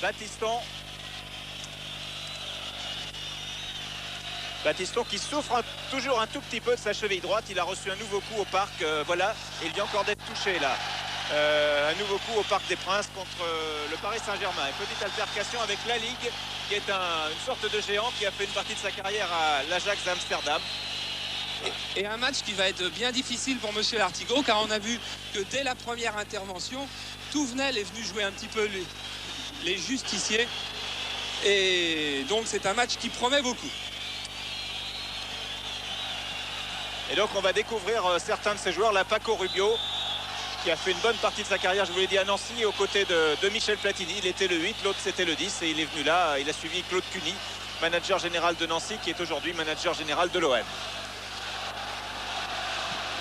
Battiston qui souffre toujours un tout petit peu de sa cheville droite. Il a reçu un nouveau coup au parc. Voilà, il vient encore d'être touché là. Un nouveau coup au Parc des Princes contre le Paris Saint-Germain. Une petite altercation avec la Ligue, qui est une sorte de géant qui a fait une partie de sa carrière à l'Ajax Amsterdam. Et un match qui va être bien difficile pour Monsieur Lartigot, car on a vu que dès la première intervention, Touvenel est venu jouer un petit peu les justiciers. Et donc c'est un match qui promet beaucoup. Et donc on va découvrir certains de ces joueurs. Là, Paco Rubio, qui a fait une bonne partie de sa carrière, je vous l'ai dit, à Nancy, aux côtés de Michel Platini. Il était le 8, l'autre c'était le 10, et il est venu là. Il a suivi Claude Cuny, manager général de Nancy, qui est aujourd'hui manager général de l'OM.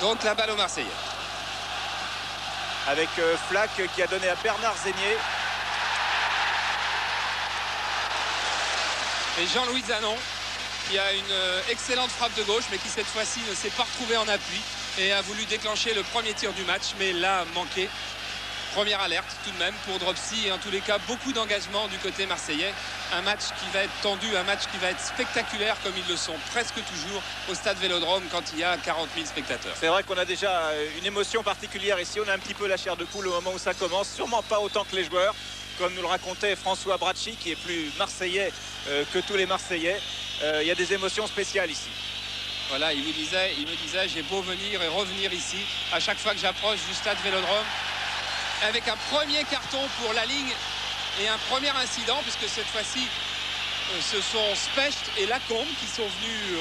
Donc la balle aux Marseillais. Avec Flack qui a donné à Bernard Zégnier. Et Jean-Louis Zanon, qui a une excellente frappe de gauche, mais qui cette fois-ci ne s'est pas retrouvé en appui et a voulu déclencher le premier tir du match, mais là manqué. Première alerte tout de même pour Dropsy, et en tous les cas beaucoup d'engagement du côté marseillais. Un match qui va être tendu, un match qui va être spectaculaire, comme ils le sont presque toujours au stade Vélodrome quand il y a 40 000 spectateurs. C'est vrai qu'on a déjà une émotion particulière ici. On a un petit peu la chair de poule au moment où ça commence, sûrement pas autant que les joueurs, comme nous le racontait François Bracci, qui est plus marseillais que tous les Marseillais. Il y a des émotions spéciales ici. Voilà, il me disait, j'ai beau venir et revenir ici, à chaque fois que j'approche du stade Vélodrome, avec un premier carton pour la ligne et un premier incident, puisque cette fois-ci, ce sont Specht et Lacombe qui sont venus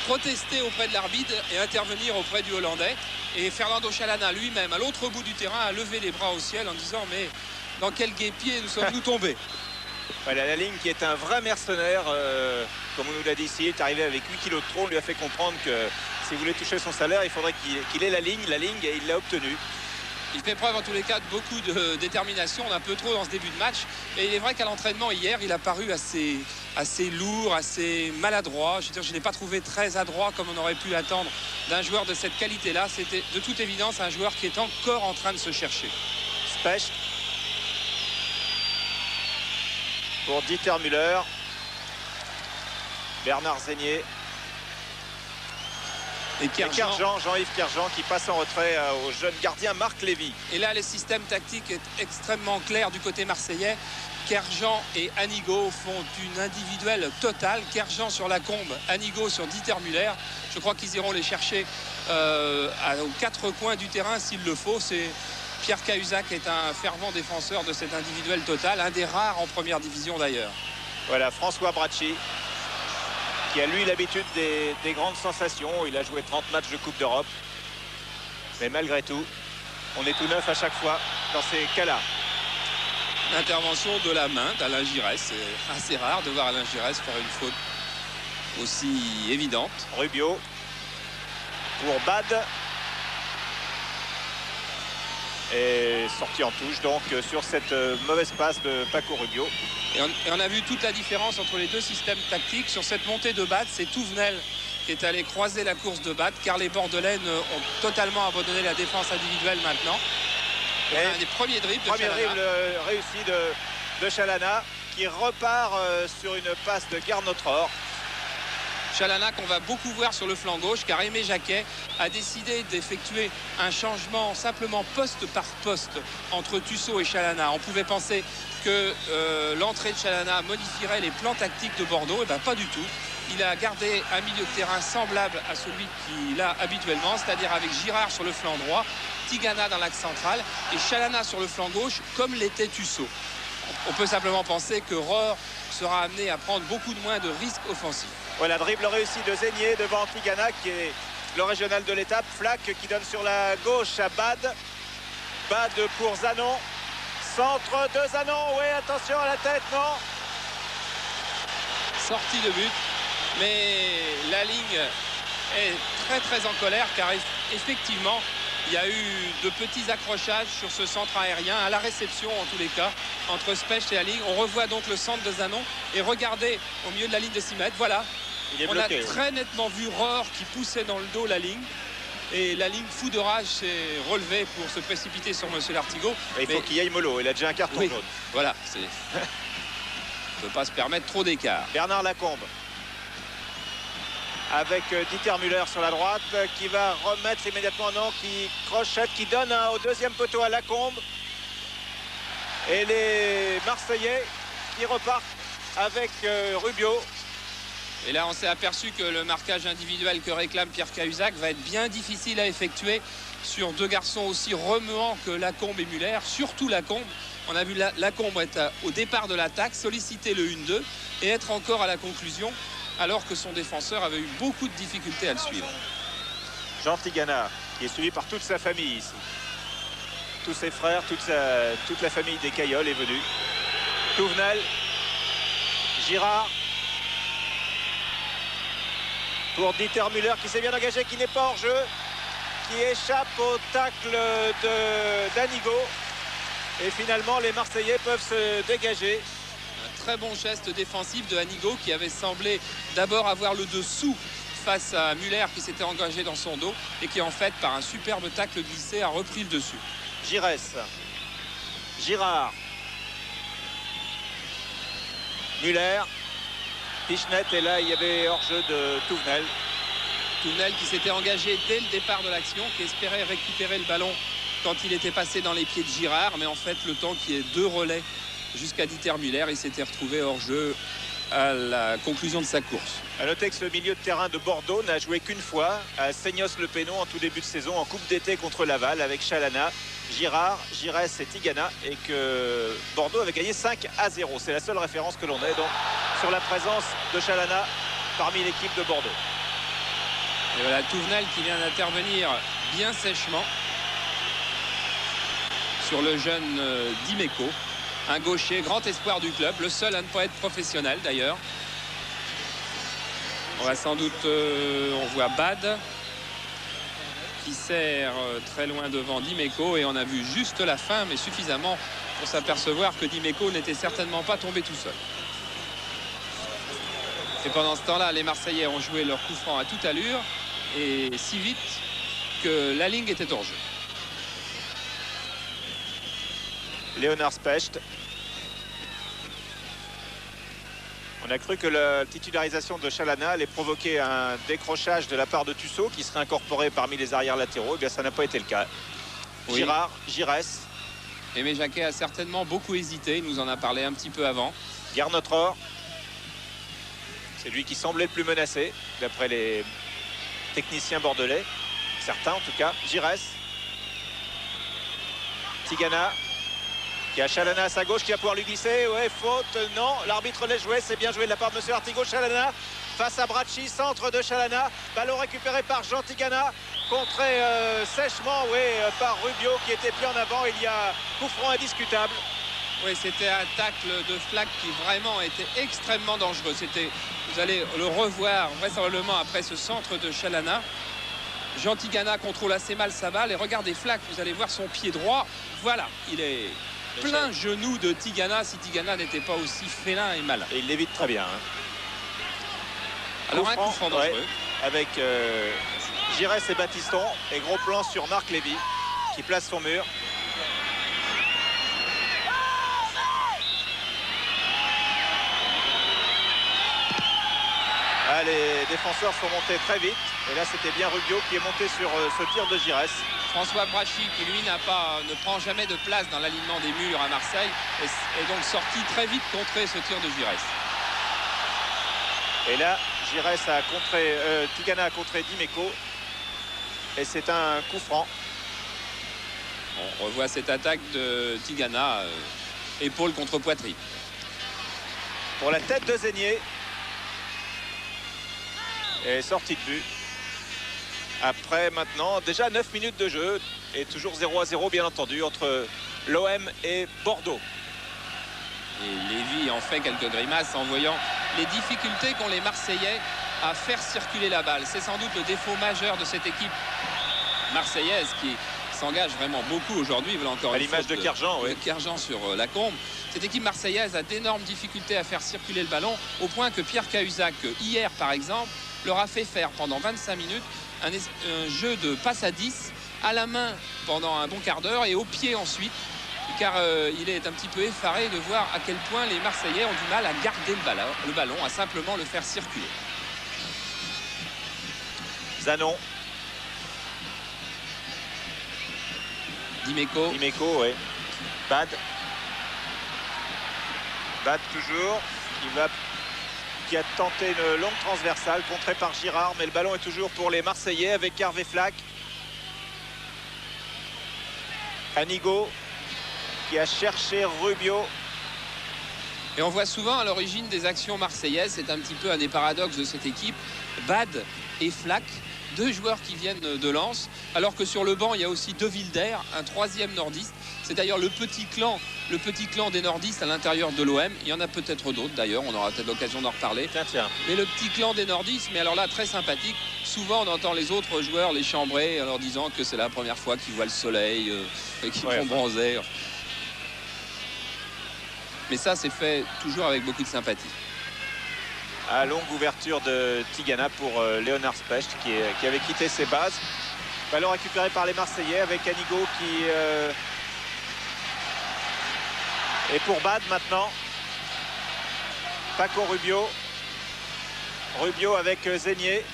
protester auprès de l'arbitre et intervenir auprès du Hollandais. Et Fernando Chalana lui-même, à l'autre bout du terrain, a levé les bras au ciel en disant « Mais dans quel guêpier nous sommes-nous tombés ?» Voilà, la ligne qui est un vrai mercenaire, comme on nous l'a dit ici, il est arrivé avec 8 kilos de trop. On lui a fait comprendre que s'il voulait toucher son salaire, il faudrait qu'il ait la ligne, et il l'a obtenue. Il fait preuve en tous les cas de beaucoup de détermination. On a un peu trop dans ce début de match. Et il est vrai qu'à l'entraînement hier, il a paru assez lourd, assez maladroit. Je veux dire, je ne l'ai pas trouvé très adroit comme on aurait pu l'attendre d'un joueur de cette qualité-là. C'était de toute évidence un joueur qui est encore en train de se chercher. Specht pour Dieter Müller. Bernard Zégnier. Et Jean-Yves Kerjean qui passe en retrait au jeune gardien Marc Lévy. Et là, le système tactique est extrêmement clair du côté marseillais. Kerjean et Anigo font une individuelle totale. Kerjean sur Lacombe, Anigo sur Dieter Müller. Je crois qu'ils iront les chercher aux quatre coins du terrain s'il le faut. C'est Pierre Cahuzac est un fervent défenseur de cette individuelle totale, un des rares en première division d'ailleurs. Voilà, François Bracci, qui a lui l'habitude des grandes sensations. Il a joué 30 matchs de Coupe d'Europe. Mais malgré tout, on est tout neuf à chaque fois dans ces cas-là. L'intervention de la main d'Alain Giresse. C'est assez rare de voir Alain Giresse faire une faute aussi évidente. Rubio pour Bad. Et sorti en touche donc sur cette mauvaise passe de Paco Rubio. Et on a vu toute la différence entre les deux systèmes tactiques. Sur cette montée de Bad, c'est Touvenel qui est allé croiser la course de Bad, car les Bordelais ont totalement abandonné la défense individuelle maintenant. Et un des premiers dribbles de Chalana. Premier dribble réussi de Chalana, qui repart sur une passe de Garnotror. Chalana qu'on va beaucoup voir sur le flanc gauche, car Aimé Jacquet a décidé d'effectuer un changement simplement poste par poste entre Tussaud et Chalana. On pouvait penser que l'entrée de Chalana modifierait les plans tactiques de Bordeaux. Et bien pas du tout. Il a gardé un milieu de terrain semblable à celui qu'il a habituellement, c'est-à-dire avec Girard sur le flanc droit, Tigana dans l'axe central et Chalana sur le flanc gauche, comme l'était Tussaud. On peut simplement penser que Rohr sera amené à prendre beaucoup de moins de risques offensifs. Voilà, dribble réussi de Zégnier devant Tigana, qui est le régional de l'étape. Flack qui donne sur la gauche à Bad. Bad pour Zanon. Centre de Zanon. Oui, attention à la tête, non? Sortie de but. Mais la ligne est très très en colère, car effectivement, il y a eu de petits accrochages sur ce centre aérien, à la réception en tous les cas, entre Specht et la ligne. On revoit donc le centre de Zanon. Et regardez, au milieu de la ligne de 6 mètres, voilà. On a très nettement vu Rohr qui poussait dans le dos la ligne. et la ligne fou de rage s'est relevée pour se précipiter sur Monsieur Lartigot. Et il faut qu'il y aille mollo, il a déjà un carton jaune. Voilà, on ne peut pas se permettre trop d'écart. Bernard Lacombe avec Dieter Müller sur la droite qui va remettre immédiatement, non, qui crochette, qui donne au deuxième poteau à Lacombe. Et les Marseillais qui repartent avec Rubio. Et là, on s'est aperçu que le marquage individuel que réclame Pierre Cahuzac va être bien difficile à effectuer sur deux garçons aussi remuants que Lacombe et Müller, surtout Lacombe. On a vu Lacombe être au départ de l'attaque, solliciter le 1-2 et être encore à la conclusion, alors que son défenseur avait eu beaucoup de difficultés à le suivre. Jean Tigana, qui est suivi par toute sa famille ici. Tous ses frères, toute la famille des Caillols est venue. Touvenel, Girard. Pour Dieter Müller qui s'est bien engagé, qui n'est pas hors jeu, qui échappe au tacle d'Anigo. Et finalement, les Marseillais peuvent se dégager. Un très bon geste défensif de Anigo qui avait semblé d'abord avoir le dessous face à Müller qui s'était engagé dans son dos et qui en fait, par un superbe tacle glissé, a repris le dessus. Giresse, Girard, Müller, Pichenet, et là il y avait hors-jeu de Touvenel. Touvenel qui s'était engagé dès le départ de l'action, qui espérait récupérer le ballon quand il était passé dans les pieds de Girard, mais en fait le temps qu'il y ait deux relais jusqu'à Dieter Müller, il s'était retrouvé hors-jeu à la conclusion de sa course. À noter que ce milieu de terrain de Bordeaux n'a joué qu'une fois à Seignos-le-Pénon en tout début de saison en Coupe d'été contre Laval avec Chalana, Girard, Giresse et Tigana, et que Bordeaux avait gagné 5-0. C'est la seule référence que l'on ait donc sur la présence de Chalana parmi l'équipe de Bordeaux. Et voilà Touvenel qui vient d'intervenir bien sèchement sur le jeune Dimeco, un gaucher, grand espoir du club, le seul à ne pas être professionnel d'ailleurs. On va sans doute, on voit Bad qui sert très loin devant Dimeco, et on a vu juste la fin, mais suffisamment pour s'apercevoir que Dimeco n'était certainement pas tombé tout seul. Et pendant ce temps-là, les Marseillais ont joué leur coup franc à toute allure et si vite que la ligne était hors jeu. Léonard Specht. On a cru que la titularisation de Chalana allait provoquer un décrochage de la part de Tussaud qui serait incorporé parmi les arrières latéraux. Eh bien, ça n'a pas été le cas. Oui. Girard, Giresse. Aimé Jacquet a certainement beaucoup hésité. Il nous en a parlé un petit peu avant. Garnotror. C'est lui qui semblait le plus menacé, d'après les techniciens bordelais. Certains, en tout cas. Giresse. Tigana. Il y a Chalana à sa gauche qui va pouvoir lui glisser. Ouais, faute. Non, l'arbitre laisse jouer. C'est bien joué de la part de M. Artigo. Chalana face à Bracci, centre de Chalana. Ballon récupéré par Jean Tigana. Contré sèchement, par Rubio qui était pris en avant. Il y a coup franc indiscutable. Oui, c'était un tacle de Flack qui vraiment était extrêmement dangereux. Vous allez le revoir vraisemblablement après ce centre de Chalana. Jean Tigana contrôle assez mal sa balle. Et regardez Flack, vous allez voir son pied droit. Voilà, il est plein genou de Tigana, si Tigana n'était pas aussi félin et malin. Et il l'évite très bien. Alors un coup franc dangereux. Ouais, avec Giresse et Battiston. Et gros plan sur Marc Lévy qui place son mur. Ah, les défenseurs sont montés très vite. Et là, c'était bien Rubio qui est monté sur ce tir de Giresse. François Bracci, qui lui ne prend jamais de place dans l'alignement des murs à Marseille, est donc sorti très vite contrer ce tir de Giresse. Et là, Giresse a contré, Tigana a contré Dimeco. Et c'est un coup franc. On revoit cette attaque de Tigana, épaule contre poitrine. Pour la tête de Zénier. Et sortie de but. Après maintenant déjà 9 minutes de jeu et toujours 0-0 bien entendu entre l'OM et Bordeaux. Et Lévy en fait quelques grimaces en voyant les difficultés qu'ont les Marseillais à faire circuler la balle. C'est sans doute le défaut majeur de cette équipe marseillaise qui s'engage vraiment beaucoup aujourd'hui. Voilà encore à l'image de Kerjan, oui. Kerjan sur Lacombe. Cette équipe marseillaise a d'énormes difficultés à faire circuler le ballon, au point que Pierre Cahuzac, hier par exemple, leur a fait faire pendant 25 minutes un jeu de passe à 10 à la main pendant un bon quart d'heure et au pied ensuite, car il est un petit peu effaré de voir à quel point les Marseillais ont du mal à garder le ballon, à simplement le faire circuler. Zanon. Dimeco, oui. Bad toujours. Qui a tenté une longue transversale, contrée par Girard, mais le ballon est toujours pour les Marseillais avec Hervé Flack. Anigo qui a cherché Rubio. Et on voit souvent à l'origine des actions marseillaises, c'est un petit peu un des paradoxes de cette équipe, Bad et Flack, deux joueurs qui viennent de Lens, alors que sur le banc il y a aussi De Wilder, un troisième nordiste. C'est d'ailleurs le petit clan des nordistes à l'intérieur de l'OM. Il y en a peut-être d'autres d'ailleurs, on aura peut-être l'occasion d'en reparler. Tiens. Mais le petit clan des nordistes, mais alors là très sympathique. Souvent on entend les autres joueurs les chambrer en leur disant que c'est la première fois qu'ils voient le soleil et qu'ils vont bronzer. Mais ça c'est fait toujours avec beaucoup de sympathie. À longue ouverture de Tigana pour Léonard Specht qui avait quitté ses bases. Ballon récupéré par les Marseillais avec Anigo qui est pour Bad maintenant. Paco Rubio. Rubio avec Zenier.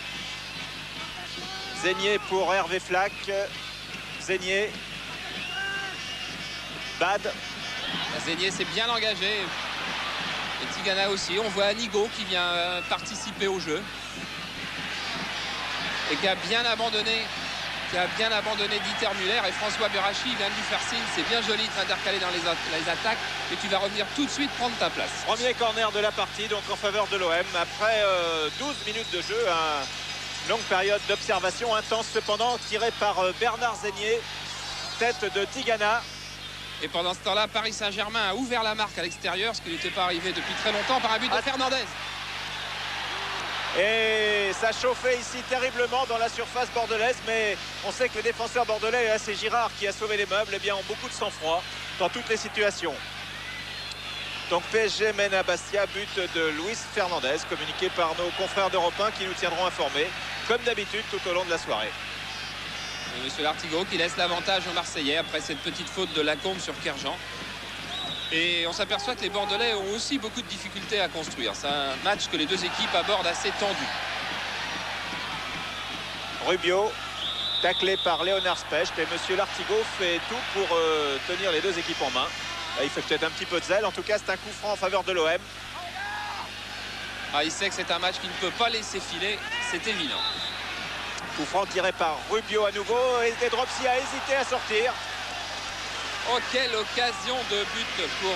Zenier pour Hervé Flack. Zenier. Bad. Zenier s'est bien engagé. Et Tigana aussi. On voit Anigo qui vient participer au jeu. Et qui a bien abandonné Dieter Müller. Et François Berachi vient de lui faire signe. C'est bien joli de s'intercaler dans les attaques. Et tu vas revenir tout de suite prendre ta place. Premier corner de la partie, donc en faveur de l'OM. Après 12 minutes de jeu, une longue période d'observation intense cependant, tirée par Bernard Zenier. Tête de Tigana. Et pendant ce temps-là, Paris Saint-Germain a ouvert la marque à l'extérieur, ce qui n'était pas arrivé depuis très longtemps, par un but de Fernandez. Et ça chauffait ici terriblement dans la surface bordelaise, mais on sait que le défenseur bordelais, c'est Girard qui a sauvé les meubles, eh bien, ont beaucoup de sang-froid dans toutes les situations. Donc PSG mène à Bastia, but de Luis Fernandez, communiqué par nos confrères d'Europe 1 qui nous tiendront informés, comme d'habitude, tout au long de la soirée. Et Monsieur Lartigot qui laisse l'avantage aux Marseillais après cette petite faute de Lacombe sur Kerjan. Et on s'aperçoit que les Bordelais ont aussi beaucoup de difficultés à construire. C'est un match que les deux équipes abordent assez tendu. Rubio, taclé par Léonard Specht, et Monsieur Lartigot fait tout pour tenir les deux équipes en main. Là, il fait peut-être un petit peu de zèle. En tout cas, c'est un coup franc en faveur de l'OM. Il sait que c'est un match qu'il ne peut pas laisser filer, c'est évident. Coup franc tiré par Rubio à nouveau, et Dropsy a hésité à sortir. Oh, quelle occasion de but pour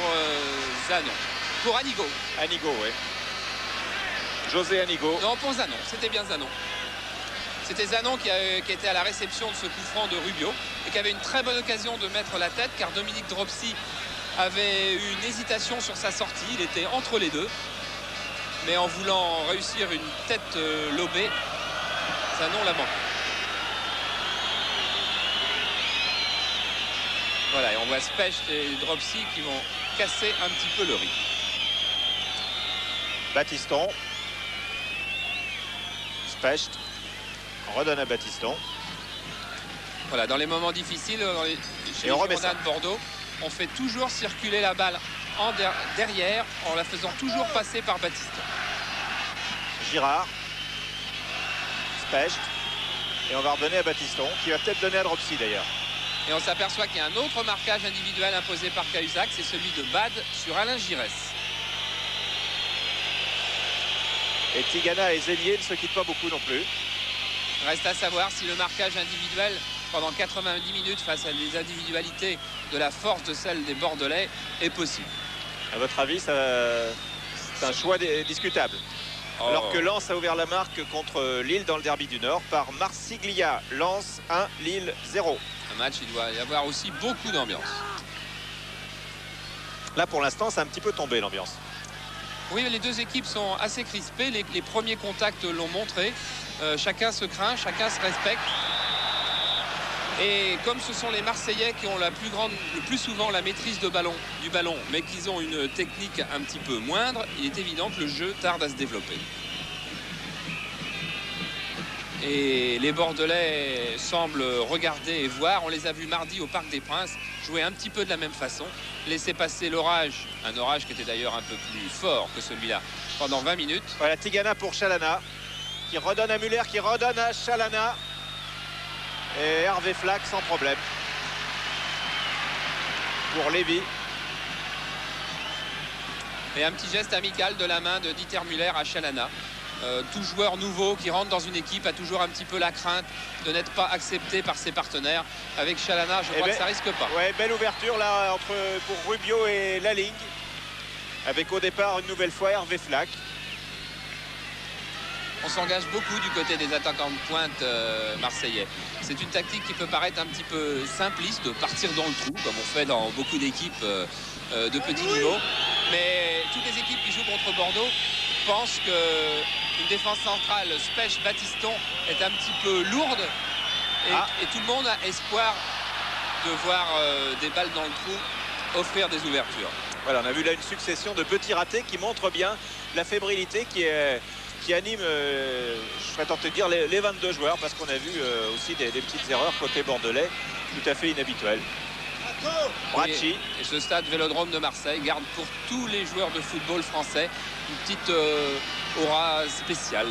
Zanon. Pour Anigo. Anigo, oui. José Anigo. Non, pour Zanon, c'était bien Zanon. C'était Zanon qui était à la réception de ce coup franc de Rubio et qui avait une très bonne occasion de mettre la tête, car Dominique Dropsy avait eu une hésitation sur sa sortie. Il était entre les deux. Mais en voulant réussir une tête lobée, Zanon l'a manqué. Voilà, et on voit Specht et Dropsy qui vont casser un petit peu le rythme. Battiston. Specht. On redonne à Battiston. Voilà, dans les moments difficiles, chez les Girondins de Bordeaux, on fait toujours circuler la balle derrière en la faisant toujours passer par Battiston. Girard. Specht. Et on va redonner à Battiston, qui va peut-être donner à Dropsy d'ailleurs. Et on s'aperçoit qu'il y a un autre marquage individuel imposé par Cahuzac, c'est celui de Bad sur Alain Giresse. Et Tigana et Zenier ne se quittent pas beaucoup non plus. Reste à savoir si le marquage individuel pendant 90 minutes face à des individualités de la force de celle des Bordelais est possible. À votre avis, c'est un choix discutable. Alors que Lens a ouvert la marque contre Lille dans le derby du Nord par Marsiglia. Lens 1, Lille 0. Un match, il doit y avoir aussi beaucoup d'ambiance. Là, pour l'instant, c'est un petit peu tombé l'ambiance. Oui, les deux équipes sont assez crispées. Les premiers contacts l'ont montré. Chacun se craint, chacun se respecte. Et comme ce sont les Marseillais qui ont le plus souvent la maîtrise du ballon, mais qu'ils ont une technique un petit peu moindre, il est évident que le jeu tarde à se développer. Et les Bordelais semblent regarder et voir. On les a vus mardi au Parc des Princes jouer un petit peu de la même façon. Laisser passer l'orage, un orage qui était d'ailleurs un peu plus fort que celui-là, pendant 20 minutes. Voilà, Tigana pour Chalana, qui redonne à Muller, qui redonne à Chalana. Et Hervé Flack sans problème. Pour Lévy. Et un petit geste amical de la main de Dieter Müller à Chalana. Tout joueur nouveau qui rentre dans une équipe a toujours un petit peu la crainte de n'être pas accepté par ses partenaires. Avec Chalana, je crois que ça risque pas. Ouais, belle ouverture là pour Rubio et Laling. Avec au départ une nouvelle fois Hervé Flack. On s'engage beaucoup du côté des attaquants de pointe marseillais. C'est une tactique qui peut paraître un petit peu simpliste, de partir dans le trou, comme on fait dans beaucoup d'équipes de petit niveau. Mais toutes les équipes qui jouent contre Bordeaux pensent qu'une défense centrale Spech-Batiston est un petit peu lourde. Et tout le monde a espoir de voir des balles dans le trou offrir des ouvertures. Voilà, on a vu là une succession de petits ratés qui montrent bien la fébrilité qui anime, je serais tenté de dire, les 22 joueurs, parce qu'on a vu aussi des petites erreurs côté bordelais tout à fait inhabituelles. Et ce stade Vélodrome de Marseille garde pour tous les joueurs de football français une petite aura spéciale.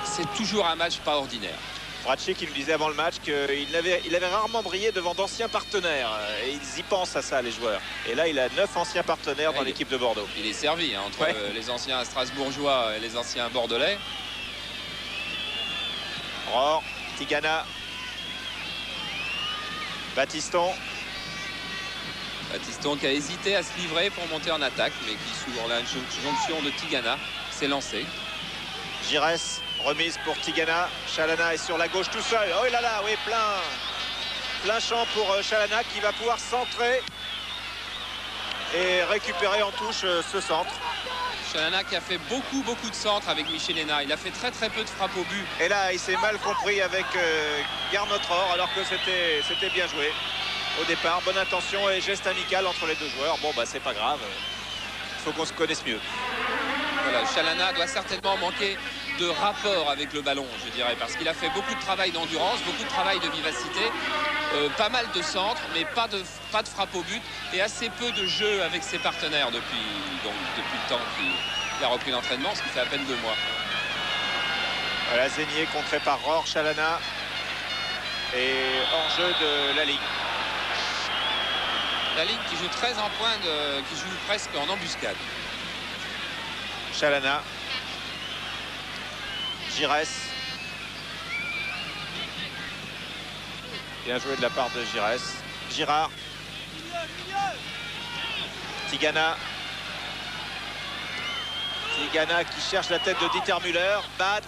C'est toujours un match pas ordinaire. Bracci qui nous disait avant le match qu'il avait rarement brillé devant d'anciens partenaires. Et ils y pensent à ça, les joueurs. Et là, il a 9 anciens partenaires dans l'équipe de Bordeaux. Il est servi entre les anciens strasbourgeois et les anciens bordelais. Rohr, Tigana, Batiston. Batiston qui a hésité à se livrer pour monter en attaque, mais qui, sur l'injonction de Tigana, s'est lancé. Giresse, remise pour Tigana. Chalana est sur la gauche tout seul. Oh là là, oui, plein champ pour Chalana qui va pouvoir centrer et récupérer en touche ce centre. Chalana qui a fait beaucoup de centres avec Michel Hénard. Il a fait très peu de frappes au but. Et là, il s'est mal compris avec Garnotror, alors que c'était bien joué. Au départ, bonne intention et geste amical entre les deux joueurs. Bon, bah c'est pas grave. Il faut qu'on se connaisse mieux. Voilà, Chalana doit certainement manquer de rapport avec le ballon, je dirais, parce qu'il a fait beaucoup de travail d'endurance, beaucoup de travail de vivacité, pas mal de centres, mais pas de frappe au but et assez peu de jeu avec ses partenaires depuis le temps qu'il a repris l'entraînement, ce qui fait à peine 2 mois. Voilà, Zénier contré par Rohr, Chalana et hors-jeu de Laling. Laling qui joue très en pointe, qui joue presque en embuscade. Chalana, Giresse, bien joué de la part de Giresse. Girard, Tigana qui cherche la tête de Dieter Müller. Bad,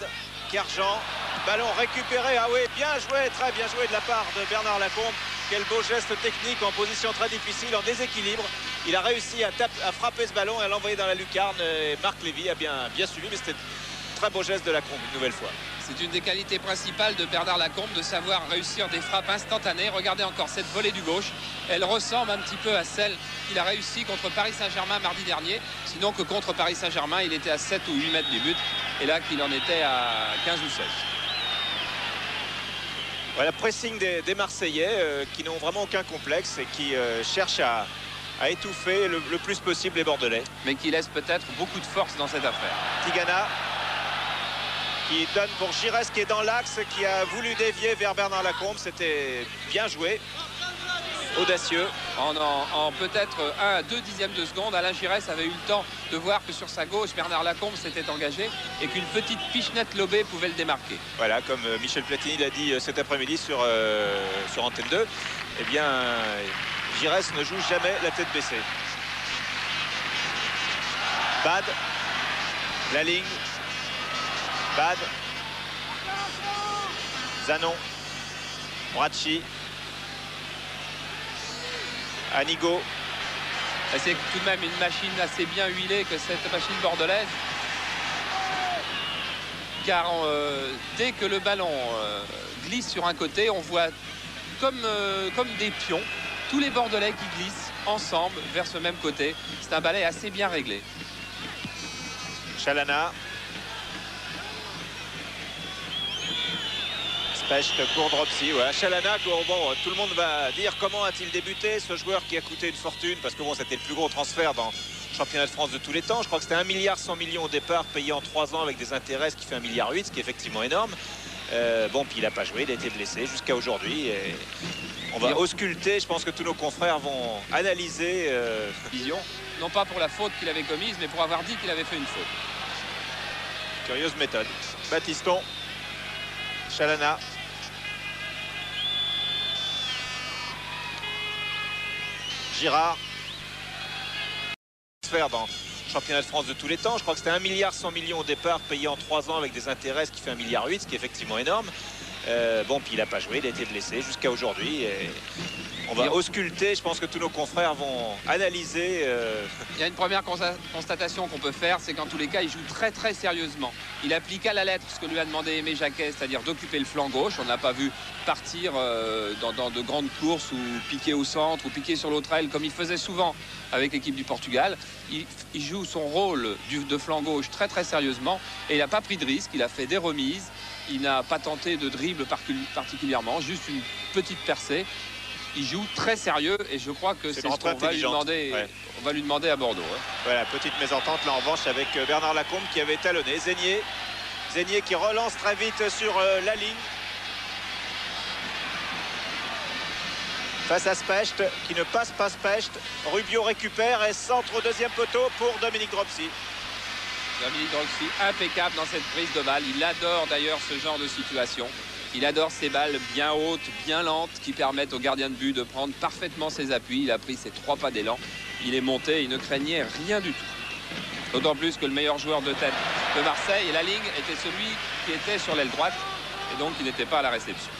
Kerjan, ballon récupéré. Ah oui, bien joué, très bien joué de la part de Bernard Lacombe. Quel beau geste technique en position très difficile, en déséquilibre. Il a réussi à frapper ce ballon et à l'envoyer dans la lucarne. Et Marc Lévy a bien suivi, mais c'était un très beau geste de Lacombe une nouvelle fois. C'est une des qualités principales de Bernard Lacombe, de savoir réussir des frappes instantanées. Regardez encore cette volée du gauche. Elle ressemble un petit peu à celle qu'il a réussi contre Paris Saint-Germain mardi dernier. Sinon que contre Paris Saint-Germain, il était à 7 ou 8 mètres du but. Et là, qu'il en était à 15 ou 16. Voilà, pressing des Marseillais qui n'ont vraiment aucun complexe et qui cherchent à étouffer le plus possible les Bordelais. Mais qui laisse peut-être beaucoup de force dans cette affaire. Tigana qui donne pour Giresse qui est dans l'axe, qui a voulu dévier vers Bernard Lacombe. C'était bien joué, audacieux. En peut-être 1 à 2 dixièmes de seconde, Alain Giresse avait eu le temps de voir que sur sa gauche, Bernard Lacombe s'était engagé et qu'une petite pichenette lobée pouvait le démarquer. Voilà, comme Michel Platini l'a dit cet après-midi sur Antenne 2, eh bien, Giresse ne joue jamais la tête baissée. Bad, Laling, Bad, Zanon, Bracci, Anigo. C'est tout de même une machine assez bien huilée que cette machine bordelaise. Car dès que le ballon glisse sur un côté, on voit comme des pions tous les Bordelais qui glissent ensemble vers ce même côté. C'est un balai assez bien réglé. Chalana. Specht pour Dropsy. Ouais. Chalana, bon, tout le monde va dire comment a-t-il débuté, ce joueur qui a coûté une fortune, parce que bon, c'était le plus gros transfert dans le championnat de France de tous les temps. Je crois que c'était 1,1 milliard au départ, payé en 3 ans avec des intérêts, ce qui fait 1,8 milliard, ce qui est effectivement énorme. Bon, puis il n'a pas joué, il a été blessé jusqu'à aujourd'hui. Et on va ausculter, je pense que tous nos confrères vont analyser Vision, non pas pour la faute qu'il avait commise, mais pour avoir dit qu'il avait fait une faute. Curieuse méthode. Battiston, Chalana. Girard. Faire dans le championnat de France de tous les temps. Je crois que c'était 1,1 milliard au départ, payé en 3 ans avec des intérêts, ce qui fait 1,8 milliard, ce qui est effectivement énorme. Bon, puis il n'a pas joué, il a été blessé jusqu'à aujourd'hui. Et on va ausculter, je pense que tous nos confrères vont analyser. Il y a une première constatation qu'on peut faire, c'est qu'en tous les cas, il joue très très sérieusement. Il applique à la lettre ce que lui a demandé Aimé Jacquet, c'est-à-dire d'occuper le flanc gauche. On ne l'a pas vu partir dans de grandes courses ou piquer au centre ou piquer sur l'autre aile comme il faisait souvent avec l'équipe du Portugal. Il joue son rôle de flanc gauche très très sérieusement et il n'a pas pris de risque, il a fait des remises. Il n'a pas tenté de dribble particulièrement, juste une petite percée. Il joue très sérieux et je crois que c'est ce qu'on va lui demander, on va lui demander à Bordeaux. Hein. Voilà, petite mésentente là en revanche avec Bernard Lacombe qui avait talonné. Zénier qui relance très vite sur la ligne. Face à Specht qui ne passe pas Specht. Rubio récupère et centre au deuxième poteau pour Dominique Dropsy. Dominique Dropsy impeccable dans cette prise de balle. Il adore d'ailleurs ce genre de situation. Il adore ces balles bien hautes, bien lentes qui permettent au gardien de but de prendre parfaitement ses appuis. Il a pris ses 3 pas d'élan. Il est monté, il ne craignait rien du tout. D'autant plus que le meilleur joueur de tête de Marseille et la ligne était celui qui était sur l'aile droite et donc il n'était pas à la réception.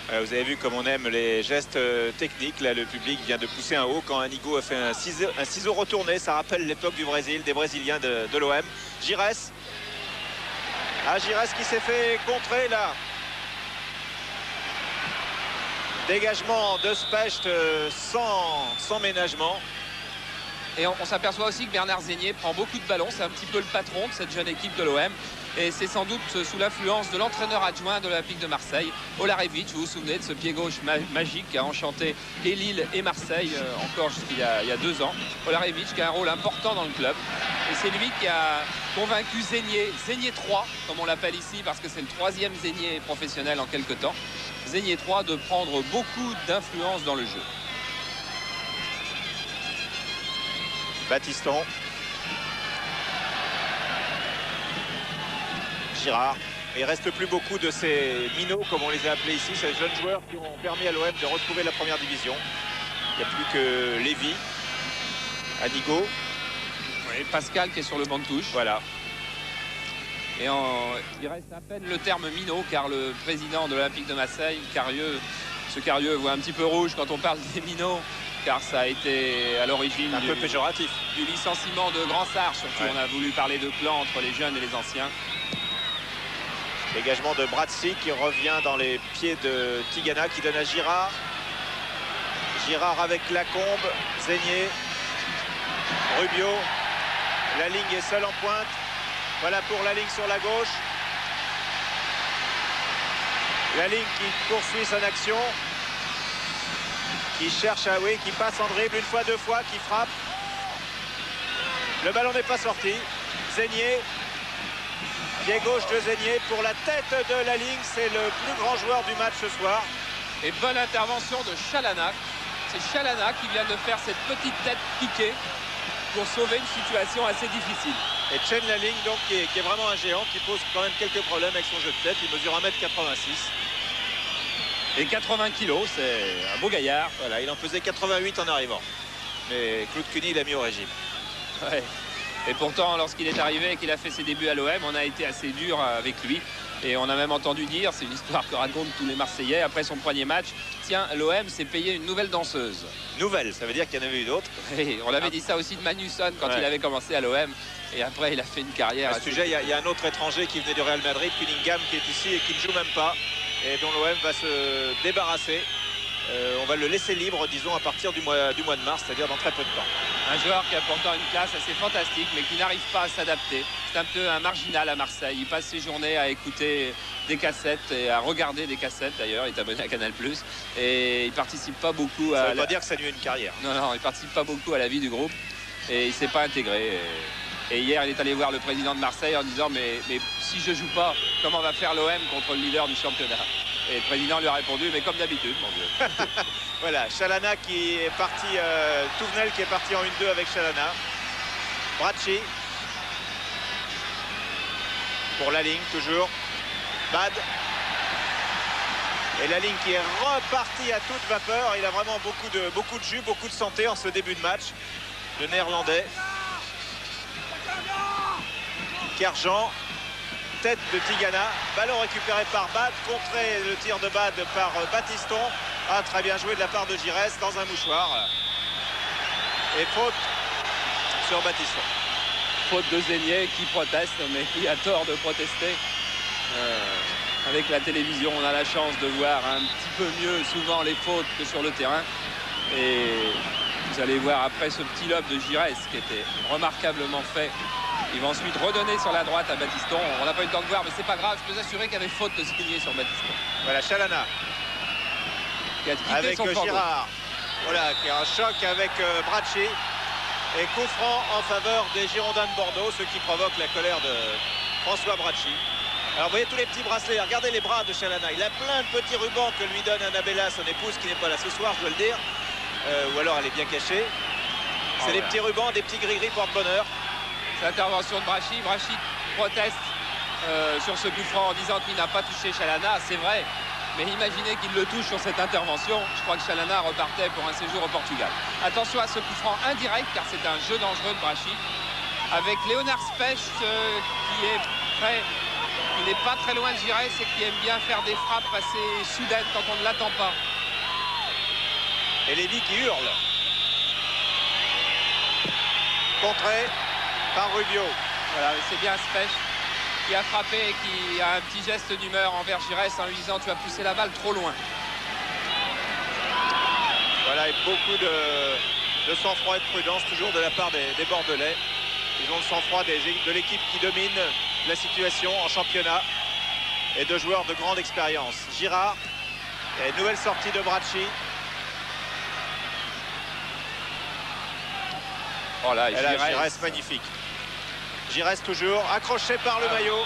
Vous avez vu comme on aime les gestes techniques. Là, le public vient de pousser un haut quand Anigo a fait un ciseau retourné. Ça rappelle l'époque du Brésil, des Brésiliens de l'OM. Giresse. Giresse qui s'est fait contrer là. Dégagement de Specht sans ménagement. Et on s'aperçoit aussi que Bernard Zénier prend beaucoup de ballons. C'est un petit peu le patron de cette jeune équipe de l'OM. Et c'est sans doute sous l'influence de l'entraîneur adjoint de l'Olympique de Marseille, Olarevic. Vous vous souvenez de ce pied gauche magique qui a enchanté et Lille et Marseille encore jusqu'il y a 2 ans. Olarevic qui a un rôle important dans le club. Et c'est lui qui a convaincu Zénier 3, comme on l'appelle ici, parce que c'est le 3e Zénier professionnel en quelque temps. Zénier 3 de prendre beaucoup d'influence dans le jeu. Battiston. Girard. Il ne reste plus beaucoup de ces minots, comme on les a appelés ici, ces jeunes joueurs qui ont permis à l'OM de retrouver la première division. Il n'y a plus que Lévy, Anigo. Oui, Pascal qui est sur le banc de touche. Voilà. Et il reste à peine le terme minot, car le président de l'Olympique de Marseille, Carieux, voit un petit peu rouge quand on parle des minots, car ça a été à l'origine un peu péjoratif du licenciement de Grand Sarre. Surtout, on a voulu parler de clan entre les jeunes et les anciens. Dégagement de Bratsi qui revient dans les pieds de Tigana qui donne à Girard. Girard avec Lacombe, Zénier, Rubio. La ligne est seule en pointe. Voilà pour la ligne sur la gauche. La ligne qui poursuit son action. Qui cherche à qui passe en dribble une fois, 2 fois, qui frappe. Le ballon n'est pas sorti. Zénier. Pied gauche de Zénier pour la tête de la ligne. C'est le plus grand joueur du match ce soir. Et bonne intervention de Chalana. C'est Chalana qui vient de faire cette petite tête piquée pour sauver une situation assez difficile. Et Chen Laling, donc, qui est vraiment un géant, qui pose quand même quelques problèmes avec son jeu de tête. Il mesure 1,86 m. Et 80 kg, c'est un beau gaillard. Voilà, il en faisait 88 en arrivant. Mais Claude Cuny l'a mis au régime. Ouais. Et pourtant, lorsqu'il est arrivé et qu'il a fait ses débuts à l'OM, on a été assez dur avec lui. Et on a même entendu dire, c'est une histoire que racontent tous les Marseillais, après son premier match, tiens, l'OM s'est payé une nouvelle danseuse. Nouvelle, ça veut dire qu'il y en avait eu d'autres. Et on avait dit ça aussi de Magnusson quand il avait commencé à l'OM. Et après, il a fait une carrière. À ce sujet, il y a un autre étranger qui venait du Real Madrid, Cunningham, qui est ici et qui ne joue même pas. Et dont l'OM va se débarrasser. On va le laisser libre, disons, à partir du mois de mars, c'est-à-dire dans très peu de temps. Un joueur qui a pourtant une classe assez fantastique, mais qui n'arrive pas à s'adapter. C'est un peu un marginal à Marseille. Il passe ses journées à écouter des cassettes et à regarder des cassettes d'ailleurs. Il est abonné à Canal+. Et il participe pas beaucoup à... Ça veut pas dire que ça nuit une carrière. Non, non, il participe pas beaucoup à la vie du groupe. Et il s'est pas intégré. Et hier, il est allé voir le président de Marseille en disant mais si je joue pas, comment va faire l'OM contre le leader du championnat? Et le président lui a répondu mais comme d'habitude, mon Dieu. Voilà, Chalana qui est parti, Touvenel qui est parti en 1-2 avec Chalana. Bracci. Pour la ligne, toujours. Bad. Et la ligne qui est repartie à toute vapeur. Il a vraiment beaucoup de jus, beaucoup de santé en ce début de match. Le néerlandais. Kerjan, tête de Tigana, ballon récupéré par Bad, contré le tir de Bad par Battiston. Ah, très bien joué de la part de Giresse dans un mouchoir. Et faute sur Battiston. Faute de Zénier qui proteste, mais qui a tort de protester. Avec la télévision, on a la chance de voir un petit peu mieux souvent les fautes que sur le terrain. Et vous allez voir après ce petit lob de Giresse qui était remarquablement fait. Il va ensuite redonner sur la droite à Battiston. On n'a pas eu le temps de voir, mais c'est pas grave. Je peux vous assurer qu'il y avait faute de Zénier sur Battiston. Voilà, Chalana. Qui a quitté avec son flanc Girard. Voilà, qui a un choc avec Bracci. Et coup franc en faveur des Girondins de Bordeaux, ce qui provoque la colère de François Bracci. Alors vous voyez tous les petits bracelets, regardez les bras de Chalana. Il a plein de petits rubans que lui donne Annabella, son épouse, qui n'est pas là ce soir, je dois le dire. Ou alors elle est bien cachée. C'est des petits rubans, des petits gris-gris porte-bonheur. C'est l'intervention de Bracci. Bracci proteste sur ce coup franc en disant qu'il n'a pas touché Chalana. C'est vrai, mais imaginez qu'il le touche sur cette intervention. Je crois que Chalana repartait pour un séjour au Portugal. Attention à ce coup franc indirect, car c'est un jeu dangereux de Bracci. Avec Léonard Specht qui n'est pas très loin de Giresse et qui aime bien faire des frappes assez soudaines quand on ne l'attend pas. Et Lévy qui hurle. Contré par Rubio. Voilà, c'est bien Specht qui a frappé et qui a un petit geste d'humeur envers Giresse en lui disant tu as poussé la balle trop loin. Voilà, et beaucoup de sang-froid et de prudence toujours de la part des Bordelais. Ils ont le sang-froid de l'équipe qui domine la situation en championnat et de joueurs de grande expérience. Girard, et nouvelle sortie de Bracci. Oh là, Giresse magnifique. Giresse toujours, accroché par le maillot.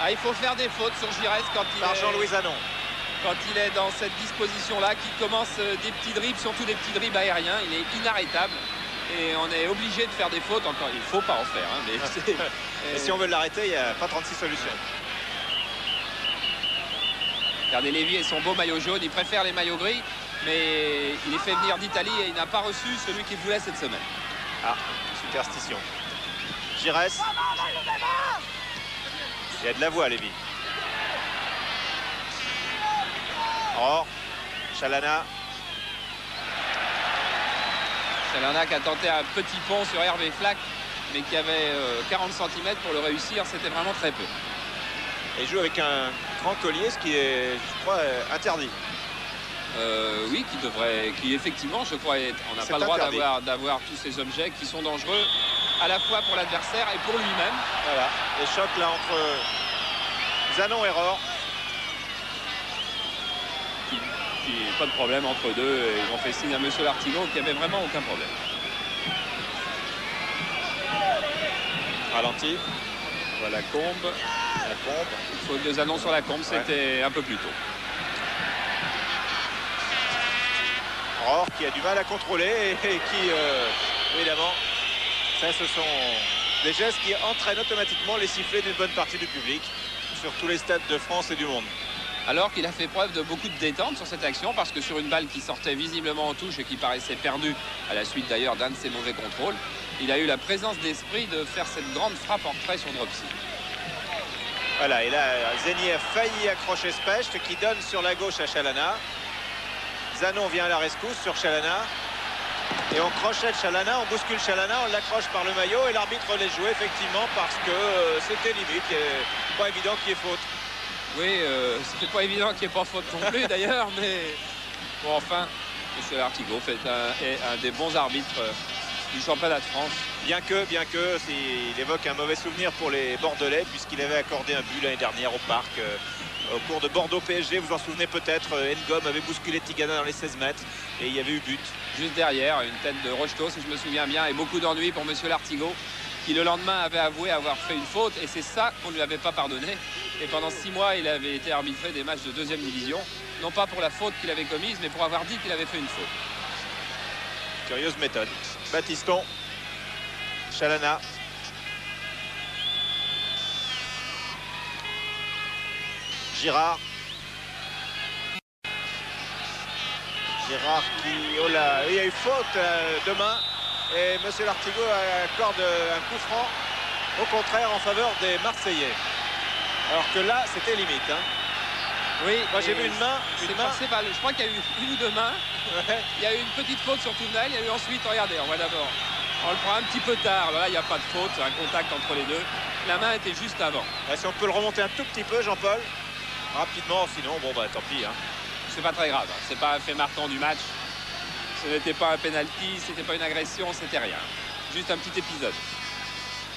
Ah, il faut faire des fautes sur Giresse quand Jean-Louis Zanon. Quand il est dans cette disposition-là, qui commence des petits dribbles, surtout des petits dribbles aériens. Il est inarrêtable. Et on est obligé de faire des fautes. Encore, il ne faut pas en faire. Hein, mais et si on veut l'arrêter, il n'y a pas 36 solutions. Regardez Lévy et son beau maillot jaune. Il préfère les maillots gris. Mais il est fait venir d'Italie et il n'a pas reçu celui qu'il voulait cette semaine. Ah, superstition. Giresse. Il y a de la voix, Lévy. Or, Chalana. Chalana qui a tenté un petit pont sur Hervé Flack, mais qui avait 40 cm pour le réussir. C'était vraiment très peu. Et il joue avec un grand collier, ce qui est, je crois, interdit. Oui, qui effectivement, je crois, on n'a pas le droit d'avoir tous ces objets qui sont dangereux à la fois pour l'adversaire et pour lui-même. Voilà, les chocs là entre Zanon et Rohr. Pas de problème entre deux. Ils ont fait signe à monsieur Lartigot qui avait vraiment aucun problème. Ralenti. Voilà Combe. La Combe. Faute de Zanon sur la Combe, c'était un peu plus tôt. Rohr qui a du mal à contrôler et qui, évidemment, ça ce sont des gestes qui entraînent automatiquement les sifflets d'une bonne partie du public sur tous les stades de France et du monde. Alors qu'il a fait preuve de beaucoup de détente sur cette action, parce que sur une balle qui sortait visiblement en touche et qui paraissait perdue à la suite d'ailleurs d'un de ses mauvais contrôles, il a eu la présence d'esprit de faire cette grande frappe en retrait sur Dropsy. Voilà, et là Zénier a failli accrocher Specht qui donne sur la gauche à Chalana. Zanon vient à la rescousse sur Chalana et on crochette Chalana, on bouscule Chalana, on l'accroche par le maillot et l'arbitre laisse jouer effectivement parce que c'était limite, pas évident qu'il y ait faute. Oui, c'était pas évident qu'il n'y ait pas faute non plus d'ailleurs, mais bon, enfin, M. Lartigot est un des bons arbitres du championnat de France. Bien que, il évoque un mauvais souvenir pour les Bordelais, puisqu'il avait accordé un but l'année dernière au Parc. Au cours de Bordeaux PSG, vous en souvenez peut-être, Ngom avait bousculé Tigana dans les 16 mètres et il y avait eu but. Juste derrière, une tête de Rocheteau, si je me souviens bien, et beaucoup d'ennuis pour Monsieur Lartigot, qui le lendemain avait avoué avoir fait une faute, et c'est ça qu'on ne lui avait pas pardonné. Et pendant 6 mois, il avait été arbitré des matchs de 2e division, non pas pour la faute qu'il avait commise, mais pour avoir dit qu'il avait fait une faute. Curieuse méthode. Battiston, Chalana. Girard. Girard qui... Oh là, il y a eu faute demain. Et Monsieur Lartigot accorde un coup franc, au contraire, en faveur des Marseillais. Alors que là, c'était limite. Hein. Oui, moi j'ai vu une main. Je crois qu'il y a eu une ou deux mains. Ouais. Il y a eu une petite faute sur Tournel. Il y a eu ensuite, regardez, on voit d'abord. On le prend un petit peu tard. Là, il n'y a pas de faute. C'est un contact entre les deux. La main était juste avant. Si on peut le remonter un tout petit peu, Jean-Paul. Rapidement, sinon, bon, bah tant pis. Hein. C'est pas très grave. Hein. C'est pas un fait marquant du match. Ce n'était pas un penalty, c'était pas une agression, c'était rien. Juste un petit épisode.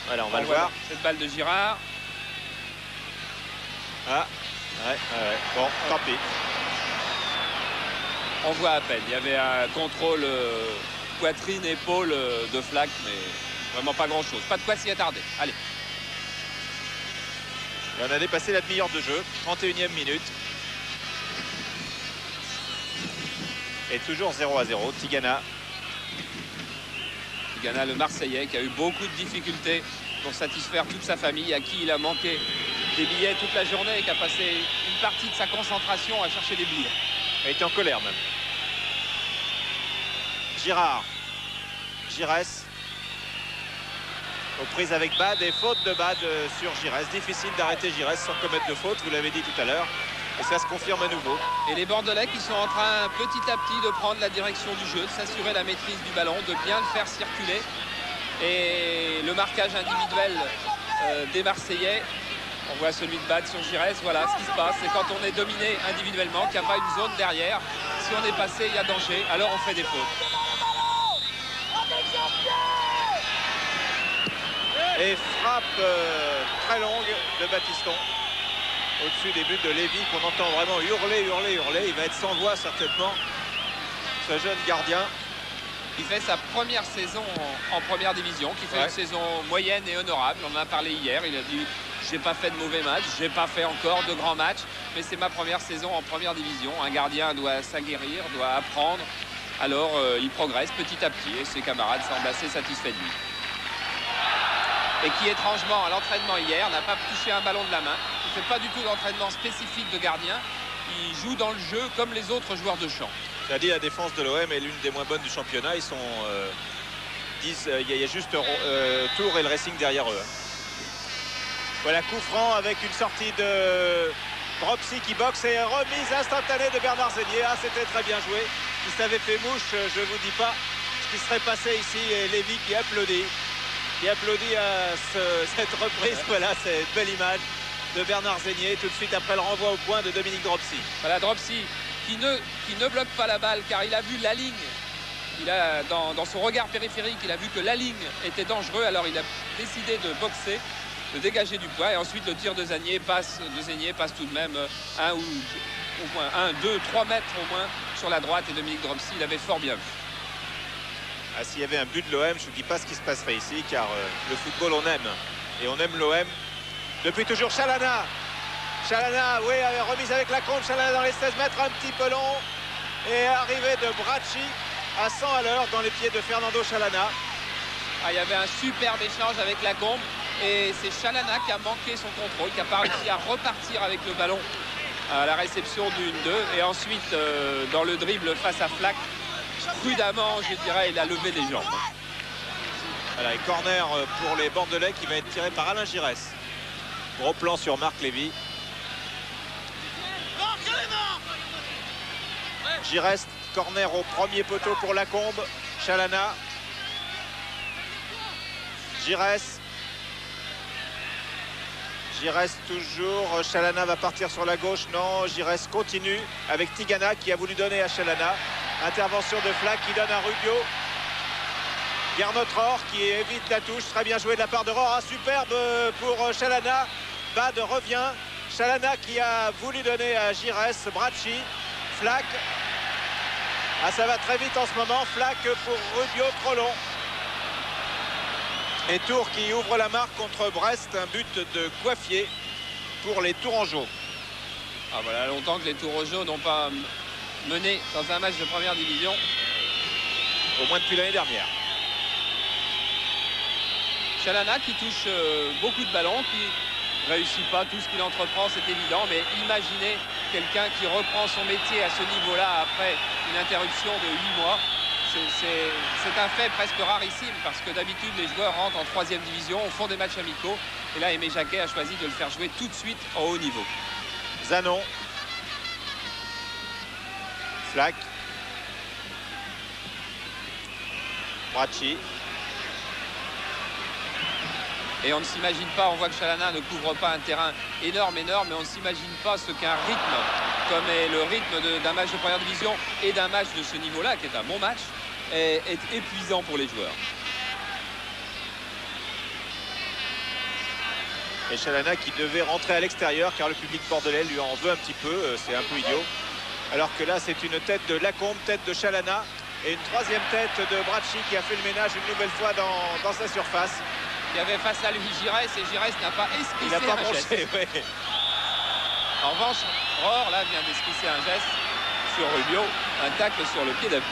Voilà, on va le voir. Cette balle de Girard. Ah, ouais. Bon, tant pis. On voit à peine. Il y avait un contrôle poitrine, épaule de Flack, mais vraiment pas grand-chose. Pas de quoi s'y attarder. Allez. Et on a dépassé la demi-heure de jeu. 31e minute. Et toujours 0-0. Tigana. Tigana, le Marseillais, qui a eu beaucoup de difficultés pour satisfaire toute sa famille, à qui il a manqué des billets toute la journée et qui a passé une partie de sa concentration à chercher des billets. Il était en colère même. Girard. Giresse. Aux prises avec Bad et faute de Bad sur Giresse. Difficile d'arrêter Giresse sans commettre de faute, vous l'avez dit tout à l'heure. Et ça se confirme à nouveau. Et les Bordelais qui sont en train petit à petit de prendre la direction du jeu, de s'assurer la maîtrise du ballon, de bien le faire circuler. Et le marquage individuel des Marseillais, on voit celui de Bad sur Giresse. Voilà ce qui se passe, c'est quand on est dominé individuellement, qu'il n'y a pas une zone derrière. Si on est passé, il y a danger, alors on fait des fautes. Et frappe très longue de Battiston. Au-dessus des buts de Lévy qu'on entend vraiment hurler. Il va être sans voix certainement, ce jeune gardien. Il fait sa première saison en première division, qui fait une saison moyenne et honorable. On en a parlé hier, il a dit j'ai pas fait de mauvais matchs, j'ai pas fait encore de grands matchs, mais c'est ma première saison en première division. Un gardien doit s'aguerrir, doit apprendre. Alors il progresse petit à petit et ses camarades semblent assez satisfaits de lui. Et qui étrangement à l'entraînement hier n'a pas touché un ballon de la main. Il ne fait pas du tout d'entraînement spécifique de gardien. Il joue dans le jeu comme les autres joueurs de champ. Tu as dit la défense de l'OM est l'une des moins bonnes du championnat. Ils sont 10, il y a juste Tours et le Racing derrière eux. Voilà, coup franc avec une sortie de Dropsy qui boxe et remise instantanée de Bernard Zénier. Ah, c'était très bien joué. Il s'avait fait mouche, je ne vous dis pas ce qui serait passé ici. Et Lévy qui applaudit. Il applaudit à cette reprise. Voilà, c'est une belle image de Bernard Zénier tout de suite après le renvoi au point de Dominique Dropsy. Voilà, Dropsy qui ne bloque pas la balle car il a vu la ligne. Il a, dans son regard périphérique, il a vu que la ligne était dangereuse. Alors il a décidé de boxer, de dégager du poids. Et ensuite le tir de Zénier passe tout de même 1 ou au moins 1, 2, 3 mètres au moins sur la droite. Et Dominique Dropsy l'avait fort bien vu. Ah, s'il y avait un but de l'OM, je ne vous dis pas ce qui se passerait ici, car le football, on aime. Et on aime l'OM. Depuis toujours, Chalana. Chalana, oui, remise avec la compte. Chalana dans les 16 mètres, un petit peu long. Et arrivée de Bracci à 100 à l'heure dans les pieds de Fernando Chalana. Ah, il y avait un superbe échange avec Lacombe. Et c'est Chalana qui a manqué son contrôle, qui n'a pas réussi à repartir avec le ballon à la réception du 1-2. Et ensuite, dans le dribble face à Flack, prudemment, je dirais, il a levé les jambes. Voilà, et corner pour les Bordelais qui va être tiré par Alain Giresse. Gros plan sur Marc Lévy. Giresse, corner au premier poteau pour Lacombe. Chalana. Giresse. Giresse toujours. Chalana va partir sur la gauche. Non, Giresse continue avec Tigana qui a voulu donner à Chalana. Intervention de Flack qui donne à Rubio. Gernot Rohr qui évite la touche. Très bien joué de la part de Rohr. Superbe pour Chalana. Bad revient. Chalana qui a voulu donner à Giresse. Bracci. Flack. Ah, ça va très vite en ce moment. Flack pour Rubio, trop long. Et Tours qui ouvre la marque contre Brest. Un but de Coiffier pour les Tourangeaux. Ah, voilà longtemps que les Tourangeaux n'ont pas mené dans un match de première division. Au moins depuis l'année dernière. Chalana qui touche beaucoup de ballons, qui réussit pas tout ce qu'il entreprend, c'est évident, mais imaginez quelqu'un qui reprend son métier à ce niveau-là après une interruption de 8 mois. C'est un fait presque rarissime parce que d'habitude les joueurs rentrent en 3e division, font des matchs amicaux, et là Aimé Jacquet a choisi de le faire jouer tout de suite en haut niveau. Zanon. Flack. Bracci. Et on ne s'imagine pas, on voit que Chalana ne couvre pas un terrain énorme, mais on ne s'imagine pas ce qu'un rythme, comme est le rythme d'un match de première division et d'un match de ce niveau-là, qui est un bon match, est épuisant pour les joueurs. Et Chalana qui devait rentrer à l'extérieur car le public bordelais lui en veut un petit peu, c'est un peu idiot. Alors que là c'est une tête de Lacombe, tête de Chalana et une 3e tête de Bracci qui a fait le ménage une nouvelle fois dans sa surface. Il y avait face à lui Giresse et Giresse n'a pas esquissé. Il n'a pas un geste. penché, ouais. En revanche, Rohr là vient d'esquisser un geste sur Rubio, un tacle sur le pied d'appui.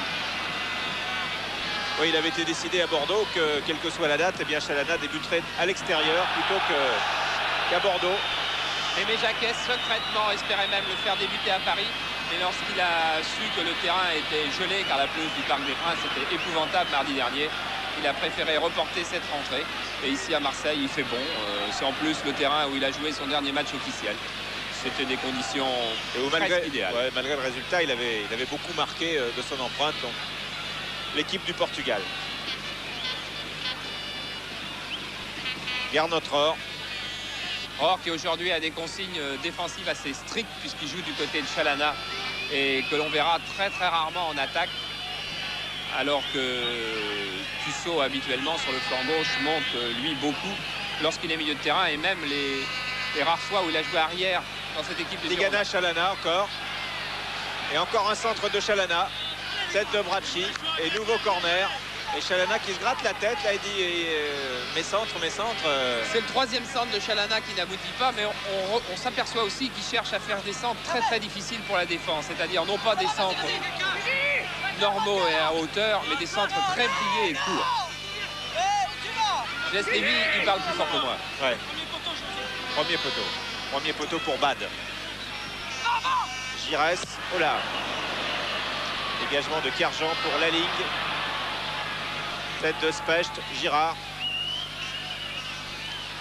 Oui, il avait été décidé à Bordeaux que, quelle que soit la date, eh bien Chalana débuterait à l'extérieur plutôt qu'à Bordeaux. Aimé Jacquet secrètement espérait même le faire débuter à Paris. Mais lorsqu'il a su que le terrain était gelé, car la pelouse du Parc des Princes était épouvantable mardi dernier, il a préféré reporter cette rentrée. Et ici à Marseille, il fait bon. C'est en plus le terrain où il a joué son dernier match officiel. C'était des conditions presque idéales. Ouais, malgré le résultat, il avait beaucoup marqué de son empreinte. Donc l'équipe du Portugal. Gernot Rohr. Rohr qui aujourd'hui a des consignes défensives assez strictes puisqu'il joue du côté de Chalana et que l'on verra très très rarement en attaque, alors que Tussaud habituellement sur le flanc gauche monte lui beaucoup lorsqu'il est milieu de terrain, et même les rares fois où il a joué arrière dans cette équipe de Tigana, Chalana encore. Et encore un centre de Chalana. Tête de Bracci et nouveau corner. Et Chalana qui se gratte la tête, là il dit mes centres. C'est le 3e centre de Chalana qui n'aboutit pas, mais on s'aperçoit aussi qu'il cherche à faire des centres très très difficiles pour la défense, c'est-à-dire non pas des centres normaux et à hauteur, mais des centres très brillés et courts. Jess Lévy, il parle plus fort que moi. Ouais. Premier poteau pour Bad. Giresse, oh là. Dégagement de Kerjan pour la ligue. Tête de Specht, Girard.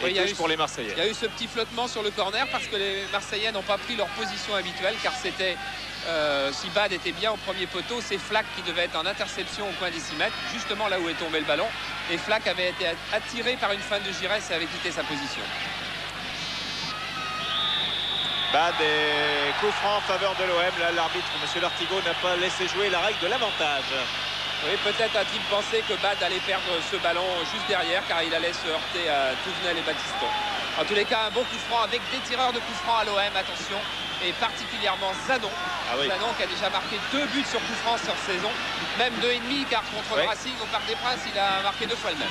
Et oui, touche pour les Marseillais. Il y a eu ce petit flottement sur le corner parce que les Marseillais n'ont pas pris leur position habituelle, car c'était, si Bad était bien au premier poteau, c'est Flack qui devait être en interception au coin des 6 mètres, justement là où est tombé le ballon. Et Flack avait été attiré par une fin de Giresse et avait quitté sa position. Bad et coup franc en faveur de l'OM. Là, l'arbitre, M. Lartigot, n'a pas laissé jouer la règle de l'avantage. Oui, peut-être a-t-il pensé que Bad allait perdre ce ballon juste derrière, car il allait se heurter à Touvenel et Baptiston. En tous les cas, un bon coup franc avec des tireurs de coup franc à l'OM, attention, et particulièrement Zanon. Ah oui. Zanon qui a déjà marqué 2 buts sur coup franc sur saison, même 2,5, car contre le Racing au Parc des Princes, il a marqué 2 fois le même.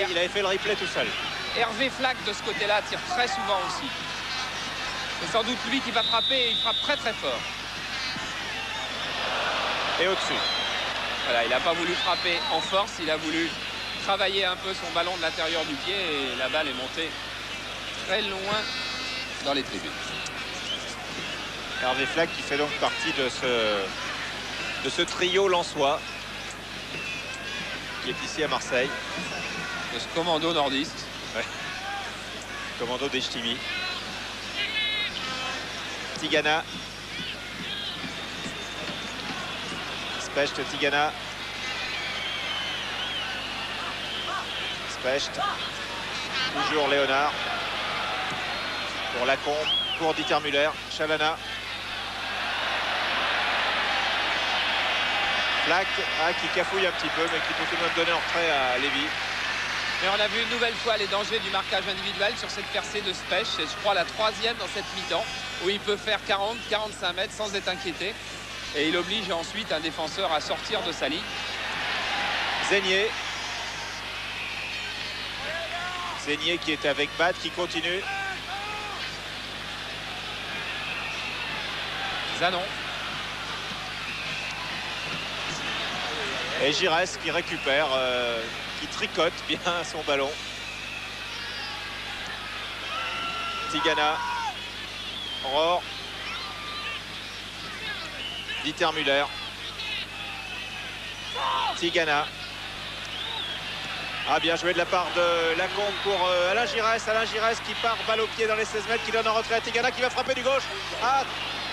Il avait fait le replay tout seul. Hervé Flack de ce côté-là tire très souvent aussi. C'est sans doute lui qui va frapper, et il frappe très très fort. Et au-dessus. Voilà, il n'a pas voulu frapper en force, il a voulu travailler un peu son ballon de l'intérieur du pied, et la balle est montée très loin dans les tribunes. Hervé Flack qui fait donc partie de ce trio lensois qui est ici à Marseille. De ce commando nordiste. Ouais. Commando d'Echtimi. Tigana. Specht, Tigana. Specht. Toujours Léonard. Pour Lacombe. Pour Dieter Müller. Chalana. Flack qui cafouille un petit peu, mais qui peut tout de même donner en retrait à Lévy. Mais on a vu une nouvelle fois les dangers du marquage individuel sur cette percée de Spech. C'est, je crois, la 3e dans cette mi-temps, où il peut faire 40-45 mètres sans être inquiété. Et il oblige ensuite un défenseur à sortir de sa ligne. Zénier. Zénier qui est avec Bad, qui continue. Zanon. Et Giresse qui récupère, qui tricote bien son ballon. Tigana. Rohr. Dieter Müller. Tigana. Ah, bien joué de la part de Lacombe pour Alain Giresse. Alain Giresse qui part balle au pied dans les 16 mètres, qui donne en retrait à Tigana, qui va frapper du gauche. Ah,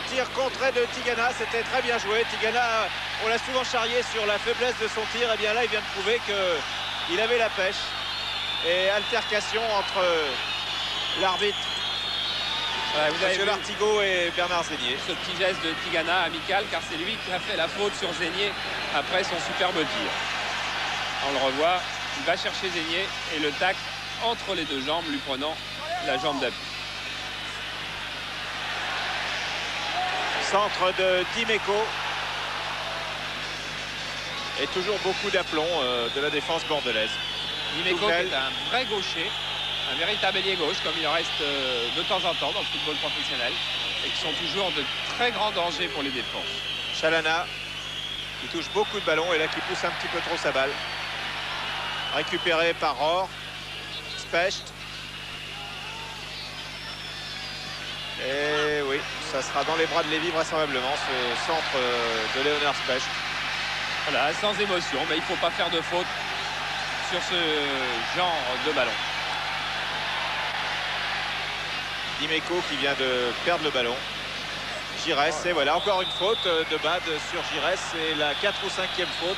tir contré de Tigana, c'était très bien joué. Tigana, on l'a souvent charrié sur la faiblesse de son tir. Et bien là, il vient de prouver qu'il avait la pêche. Et altercation entre l'arbitre, Monsieur Lartigot, et Bernard Zénier. Ce petit geste de Tigana amical, car c'est lui qui a fait la faute sur Zénier après son superbe tir. On le revoit, il va chercher Zénier et le tacle entre les deux jambes, lui prenant la jambe d'appui. Centre de Dimeco. Et toujours beaucoup d'aplomb de la défense bordelaise. Dimeco qui est un vrai gaucher, un véritable ailier gauche, comme il en reste de temps en temps dans le football professionnel, et qui sont toujours de très grands dangers pour les défenses. Chalana qui touche beaucoup de ballons et là qui pousse un petit peu trop sa balle. Récupéré par Rohr. Specht. Et oui, ça sera dans les bras de Lévy vraisemblablement, ce centre de Léonard Specht. Voilà, sans émotion, mais il ne faut pas faire de faute sur ce genre de ballon. Dimeco qui vient de perdre le ballon. Giresse, et voilà encore une faute de Bad sur Giresse. C'est la 4e ou 5e faute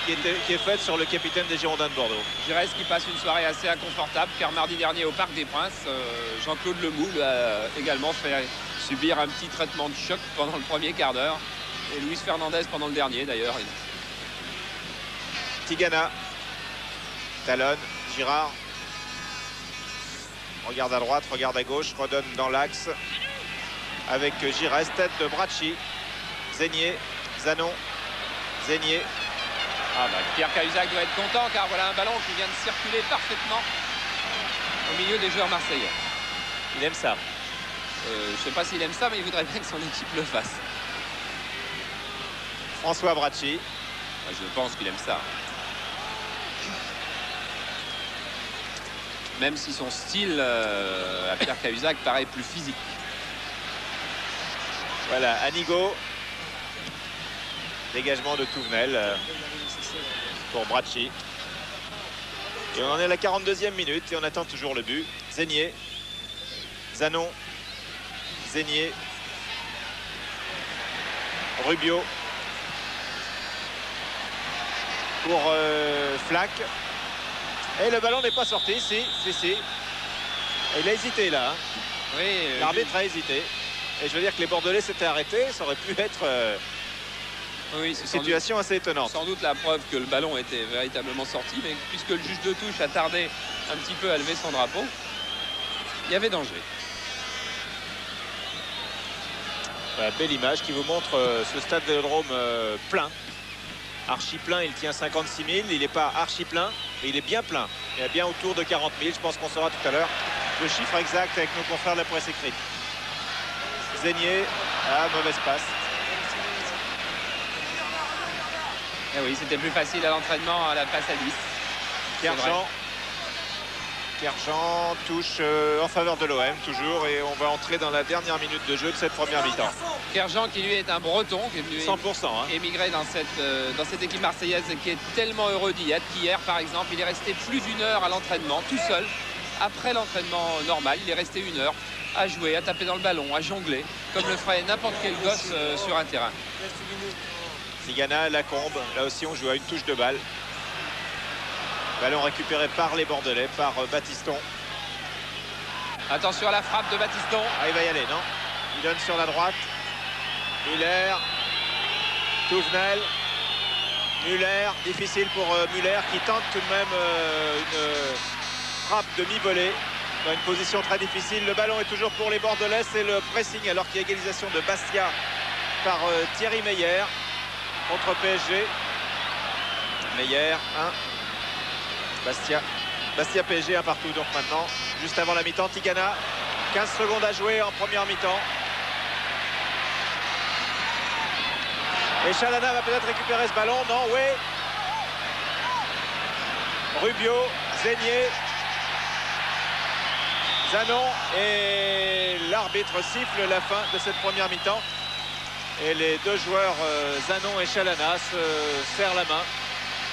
qui est faite sur le capitaine des Girondins de Bordeaux. Giresse qui passe une soirée assez inconfortable, car mardi dernier au Parc des Princes, Jean-Claude Lemoule a également fait subir un petit traitement de choc pendant le premier quart d'heure. Et Luis Fernandez pendant le dernier d'ailleurs. Tigana. Talonne. Girard. Regarde à droite, regarde à gauche, redonne dans l'axe. Avec Giresse, tête de Bracci. Zénier. Zanon. Zénier. Ah bah, Pierre Cahuzac doit être content, car voilà un ballon qui vient de circuler parfaitement au milieu des joueurs marseillais. Il aime ça. Je ne sais pas s'il aime ça, mais il voudrait bien que son équipe le fasse. François Bracci. Je pense qu'il aime ça. Même si son style à Pierre Cahuzac paraît plus physique. Voilà, Anigo. Dégagement de Touvenel pour Bracci. Et on en est à la 42e minute et on attend toujours le but. Zénier. Zanon. Zénier. Rubio. Pour Flack. Et le ballon n'est pas sorti. Si. Il a hésité là. Hein. Oui, l'arbitre a hésité. Et je veux dire que les Bordelais s'étaient arrêtés. Ça aurait pu être oui, une situation assez étonnante. Sans doute la preuve que le ballon était véritablement sorti. Mais puisque le juge de touche a tardé un petit peu à lever son drapeau, il y avait danger. Voilà, belle image qui vous montre ce stade Vélodrome plein. Archi plein, il tient 56 000. Il n'est pas archi plein, mais il est bien plein. Il y a bien autour de 40 000. Je pense qu'on saura tout à l'heure le chiffre exact avec nos confrères de la presse écrite. Zénier, mauvaise passe. Eh oui, c'était plus facile à l'entraînement à la passe à 10. Kerjan touche en faveur de l'OM toujours, et on va entrer dans la dernière minute de jeu de cette première mi-temps. Kerjan qui lui est un breton, qui est venu 100%, hein. émigrer dans cette équipe marseillaise et qui est tellement heureux d'y être qu'hier par exemple il est resté plus d'1 heure à l'entraînement tout seul. Après l'entraînement normal, il est resté 1 heure à jouer, à taper dans le ballon, à jongler, comme le ferait n'importe quel gosse sur un terrain. Tigana, Lacombe, là aussi on joue à une touche de balle. Ballon récupéré par les Bordelais, par Battiston. Attention à la frappe de Battiston. Ah, il va y aller, non? Il donne sur la droite. Muller. Touvenel. Muller, difficile pour Muller qui tente tout de même une frappe de mi-volée dans une position très difficile. Le ballon est toujours pour les Bordelais, c'est le pressing alors qu'il y a égalisation de Bastia par Thierry Meyer contre PSG. Meyer 1, Bastia PSG 1 partout. Donc maintenant, juste avant la mi-temps, Tigana, 15 secondes à jouer en première mi-temps. Et Chalana va peut-être récupérer ce ballon. Non, oui. Rubio, Zenier, Zanon. Et l'arbitre siffle la fin de cette première mi-temps. Et les deux joueurs, Zanon et Chalana, se serrent la main,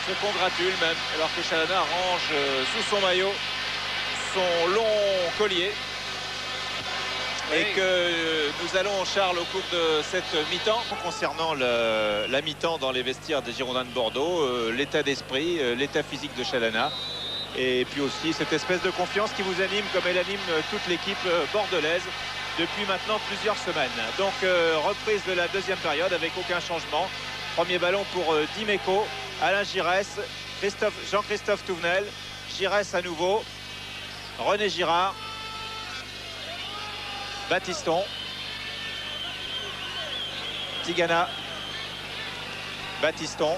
se congratulent même, alors que Chalana range sous son maillot son long collier. Et que nous allons, Charles, au cours de cette mi-temps, concernant la mi-temps dans les vestiaires des Girondins de Bordeaux, l'état d'esprit, l'état physique de Chalana, et puis aussi cette espèce de confiance qui vous anime comme elle anime toute l'équipe bordelaise depuis maintenant plusieurs semaines. Donc reprise de la deuxième période avec aucun changement. Premier ballon pour Dimeco, Alain Giresse, Jean-Christophe Touvenel, Giresse à nouveau, René Girard, Baptiston, Tigana, Baptiston,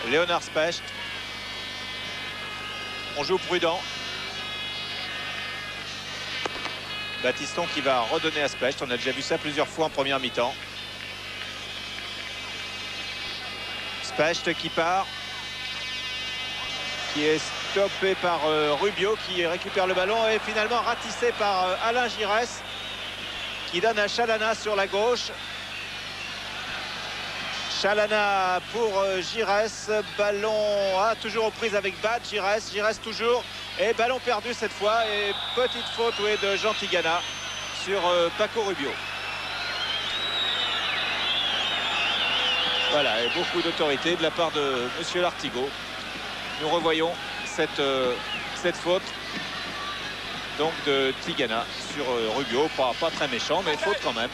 Léonard Specht. On joue prudent. Baptiston qui va redonner à Specht. On a déjà vu ça plusieurs fois en première mi-temps. Specht qui part, qui est stoppé par Rubio qui récupère le ballon et finalement ratissé par Alain Giresse qui donne à Chalana sur la gauche. Chalana pour Giresse, ballon toujours aux prises avec Bat, Giresse toujours, et ballon perdu cette fois et petite faute de Jean Tigana sur Paco Rubio. Voilà, et beaucoup d'autorité de la part de monsieur Lartigot. Nous revoyons cette faute donc de Tigana sur Rubio, pas très méchant mais faute quand même.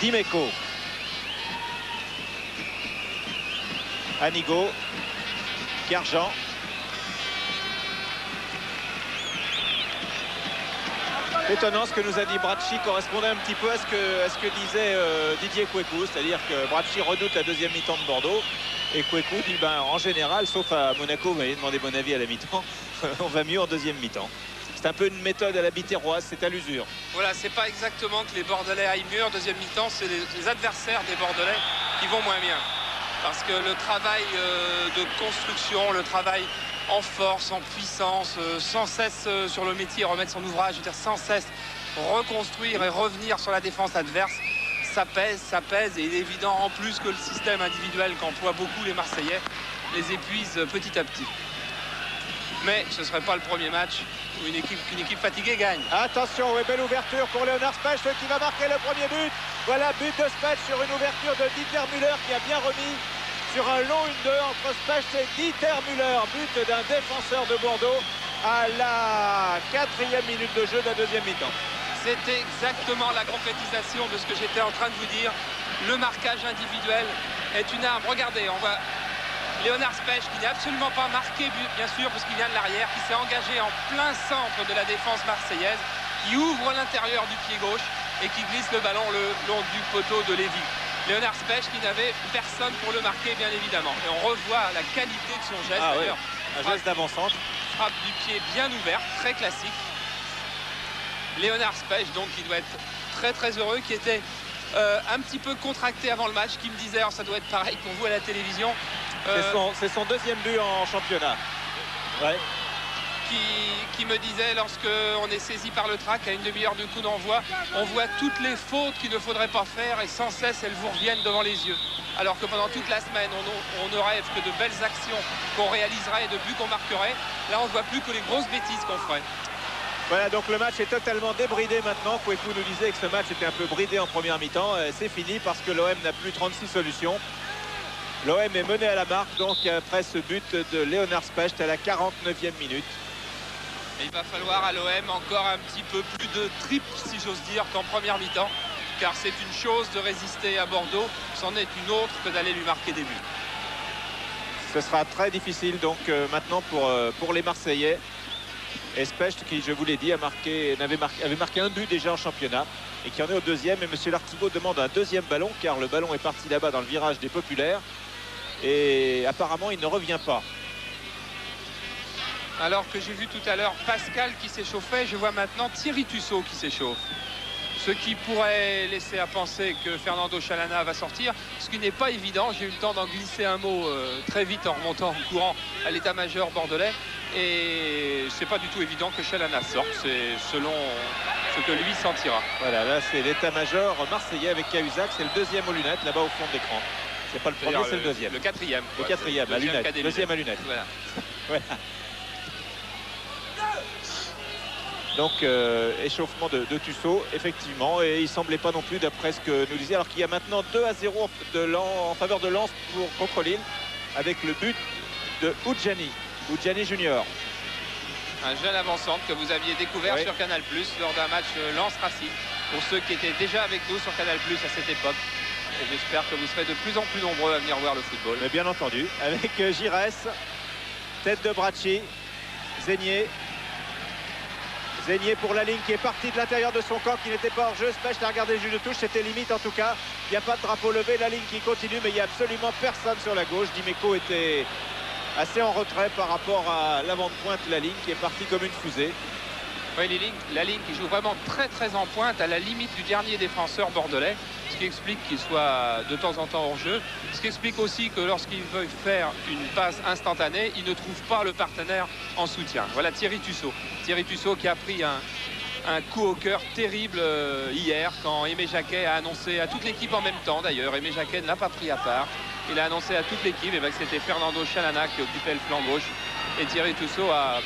Dimeco, Anigo, Garjan, étonnant ce que nous a dit Bracci correspondait un petit peu à ce que disait Didier Kwekou, c'est-à-dire que Bracci redoute la deuxième mi-temps de Bordeaux et Kwekou dit en général, sauf à Monaco, vous m'avez demandé mon avis à la mi-temps, on va mieux en deuxième mi-temps. C'est un peu une méthode à la biterroise, c'est à l'usure. Voilà, c'est pas exactement que les Bordelais aillent mieux en deuxième mi-temps, c'est les adversaires des Bordelais qui vont moins bien. Parce que le travail de construction, le travail en force, en puissance, sans cesse sur le métier, remettre son ouvrage, je veux dire sans cesse reconstruire et revenir sur la défense adverse, ça pèse et il est évident en plus que le système individuel qu'emploient beaucoup les Marseillais les épuise petit à petit. Mais ce ne serait pas le premier match où une équipe fatiguée gagne. Attention, belle ouverture pour Léonard Specht qui va marquer le premier but. Voilà, but de Specht sur une ouverture de Dieter Müller qui a bien remis sur un long 1-2 entre Specht et Dieter Müller. But d'un défenseur de Bordeaux à la 4e minute de jeu de la deuxième mi-temps. C'était exactement la concrétisation de ce que j'étais en train de vous dire. Le marquage individuel est une arme. Regardez, on voit Léonard Specht qui n'est absolument pas marqué, bien sûr, parce qu'il vient de l'arrière, qui s'est engagé en plein centre de la défense marseillaise, qui ouvre l'intérieur du pied gauche et qui glisse le ballon le long du poteau de Lévy. Léonard Specht qui n'avait personne pour le marquer, bien évidemment. Et on revoit la qualité de son geste. Ah, d'ailleurs, un geste d'avant-centre. Frappe du pied bien ouverte, très classique. Léonard Specht, donc, qui doit être très très heureux, qui était un petit peu contracté avant le match, qui me disait, alors ça doit être pareil pour vous à la télévision. C'est son deuxième but en championnat. Ouais. Qui me disait, lorsqu'on est saisi par le trac à une demi-heure de coup d'envoi, on voit toutes les fautes qu'il ne faudrait pas faire et sans cesse elles vous reviennent devant les yeux. Alors que pendant toute la semaine, on ne rêve que de belles actions qu'on réaliserait et de buts qu'on marquerait. Là, on ne voit plus que les grosses bêtises qu'on ferait. Voilà, donc le match est totalement débridé maintenant. Kwekou nous disait que ce match était un peu bridé en première mi-temps. C'est fini parce que l'OM n'a plus 36 solutions. L'OM est mené à la marque donc après ce but de Léonard Specht à la 49e minute. Et il va falloir à l'OM encore un petit peu plus de tripes, si j'ose dire, qu'en première mi-temps. Car c'est une chose de résister à Bordeaux, c'en est une autre que d'aller lui marquer des buts. Ce sera très difficile donc maintenant pour les Marseillais. Especht, qui je vous l'ai dit avait marqué un but déjà en championnat et qui en est au deuxième. Et M. Lartigot demande un deuxième ballon car le ballon est parti là-bas dans le virage des Populaires et apparemment il ne revient pas. Alors que j'ai vu tout à l'heure Pascal qui s'échauffait, je vois maintenant Thierry Tussaud qui s'échauffe. Ce qui pourrait laisser à penser que Fernando Chalana va sortir, ce qui n'est pas évident. J'ai eu le temps d'en glisser un mot très vite en remontant en courant à l'état-major bordelais. Et c'est pas du tout évident que Chalana sorte, c'est selon ce que lui sentira. Voilà, là c'est l'état-major marseillais avec Cahuzac, c'est le deuxième aux lunettes là-bas au fond de l'écran. C'est pas le premier, c'est le deuxième. Le quatrième. Le quatrième à lunettes. Deuxième à lunettes. Voilà. Voilà. Donc échauffement de Tussaud effectivement, et il semblait pas non plus d'après ce que nous disait, alors qu'il y a maintenant 2-0 en faveur de Lens contre Lille avec le but de Oudjani Junior. Un jeune avant-centre que vous aviez découvert sur Canal+ lors d'un match Lens-Racing, pour ceux qui étaient déjà avec nous sur Canal+ à cette époque. Et j'espère que vous serez de plus en plus nombreux à venir voir le football. Mais bien entendu, avec Giresse, tête de Bracci, Zégnier pour la ligne qui est partie de l'intérieur de son camp, qui n'était pas hors jeu. Specht a regardé le jeu de touche, c'était limite en tout cas. Il n'y a pas de drapeau levé, la ligne qui continue, mais il n'y a absolument personne sur la gauche. Dimeco était assez en retrait par rapport à l'avant de pointe de la ligne qui est partie comme une fusée. Oui, la ligne qui joue vraiment très en pointe, à la limite du dernier défenseur bordelais, ce qui explique qu'il soit de temps en temps hors jeu, ce qui explique aussi que lorsqu'il veut faire une passe instantanée, il ne trouve pas le partenaire en soutien. Voilà Thierry Tussaud qui a pris un coup au cœur terrible hier quand Aimé Jacquet a annoncé à toute l'équipe en même temps. D'ailleurs, Aimé Jacquet ne l'a pas pris à part, il a annoncé à toute l'équipe que c'était Fernando Chalana qui occupait le flanc gauche, et Thierry Tussaud a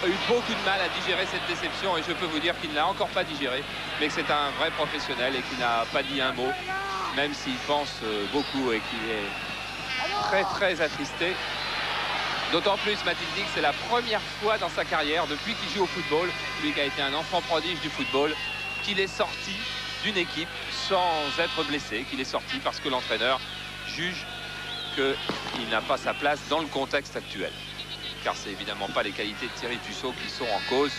eu beaucoup de mal à digérer cette déception, et je peux vous dire qu'il ne l'a encore pas digéré, mais que c'est un vrai professionnel et qu'il n'a pas dit un mot, même s'il pense beaucoup et qu'il est très attristé. D'autant plus, m'a-t-il dit, que c'est la première fois dans sa carrière, depuis qu'il joue au football, lui qui a été un enfant prodige du football, qu'il est sorti d'une équipe sans être blessé, qu'il est sorti parce que l'entraîneur juge qu'il n'a pas sa place dans le contexte actuel. Car c'est évidemment pas les qualités de Thierry Tussaud qui sont en cause,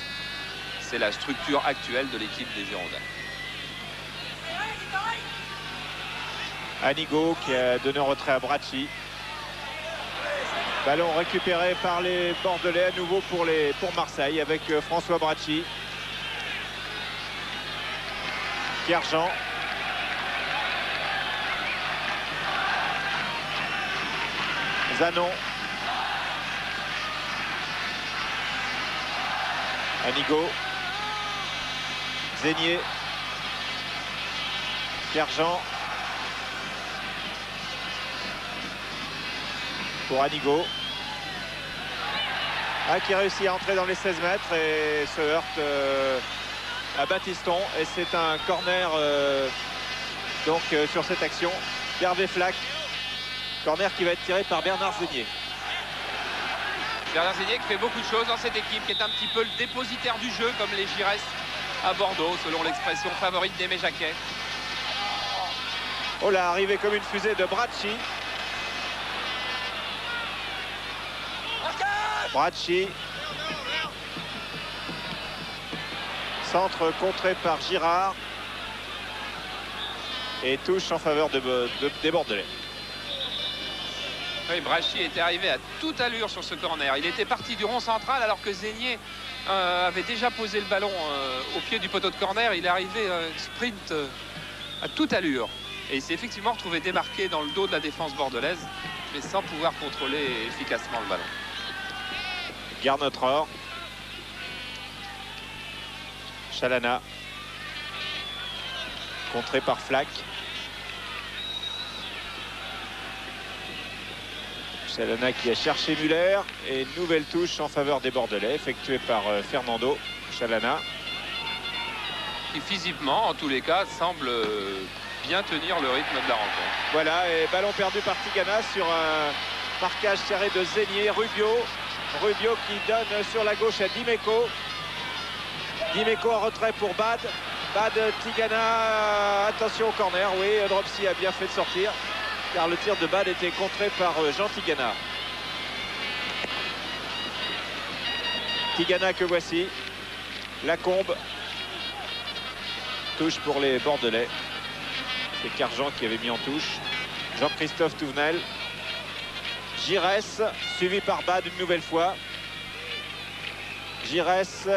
c'est la structure actuelle de l'équipe des Girondins. Anigo qui a donné en retrait à Bracci. Ballon récupéré par les Bordelais à nouveau pour Marseille avec François Bracci. Kerjean. Zanon. Anigo, Zégnier, Kerjean pour Anigo, qui réussit à entrer dans les 16 mètres et se heurte à Baptiston, et c'est un corner sur cette action d'Hervé Flack, corner qui va être tiré par Bernard Zégnier. Bernard Zégnier qui fait beaucoup de choses dans cette équipe, qui est un petit peu le dépositaire du jeu, comme les Giresse à Bordeaux, selon l'expression favorite d'Aimé Jacquet. Oh là, arrivé comme une fusée de Bracci. Bracci. Centre contré par Girard. Et touche en faveur des Bordelais. Oui, Bracci était arrivé à toute allure sur ce corner. Il était parti du rond central alors que Zégnier avait déjà posé le ballon au pied du poteau de corner. Il est arrivé sprint à toute allure. Et il s'est effectivement retrouvé débarqué dans le dos de la défense bordelaise, mais sans pouvoir contrôler efficacement le ballon. Garnotror. Chalana. Contré par Flack. Chalana qui a cherché Muller, et nouvelle touche en faveur des Bordelais effectuée par Fernando Chalana, qui physiquement en tous les cas semble bien tenir le rythme de la rencontre. Voilà, et ballon perdu par Tigana sur un marquage serré de Zégnier. Rubio qui donne sur la gauche à Dimeco. Dimeco en retrait pour Bad. Bad, Tigana, attention au corner. Oui, Dropsy a bien fait de sortir, car le tir de Bad était contré par Jean Tigana. Tigana que voici. Lacombe. Touche pour les Bordelais. C'est Carjean qui avait mis en touche. Jean-Christophe Touvenel. Giresse, suivi par Bad une nouvelle fois. Giresse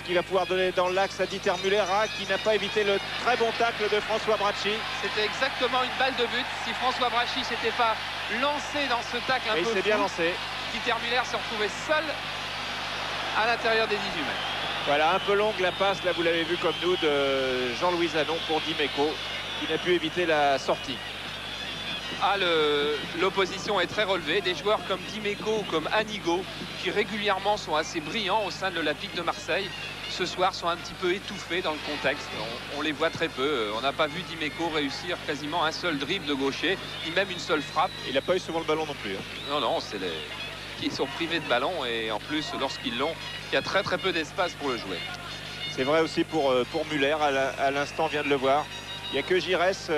qui va pouvoir donner dans l'axe à Dieter Muller, qui n'a pas évité le très bon tacle de François Bracchi. C'était exactement une balle de but. Si François Bracchi s'était pas lancé dans ce tacle un peu il s'est bien lancé. Dieter Muller s'est retrouvé seul à l'intérieur des 18 mètres. Voilà, un peu longue la passe, là vous l'avez vu comme nous, de Jean-Louis Zanon pour Dimeco, qui n'a pu éviter la sortie. Ah, l'opposition est très relevée. Des joueurs comme Dimeco ou comme Anigo, qui régulièrement sont assez brillants au sein de l'Olympique de Marseille, ce soir sont un petit peu étouffés dans le contexte. On les voit très peu. On n'a pas vu Dimeco réussir quasiment un seul dribble de gaucher, ni même une seule frappe. Il n'a pas eu souvent le ballon non plus. Non, non, c'est les qui sont privés de ballon, et en plus, lorsqu'ils l'ont, il y a très très peu d'espace pour le jouer. C'est vrai aussi pour Muller, à l'instant, vient de le voir. Il n'y a que Giresse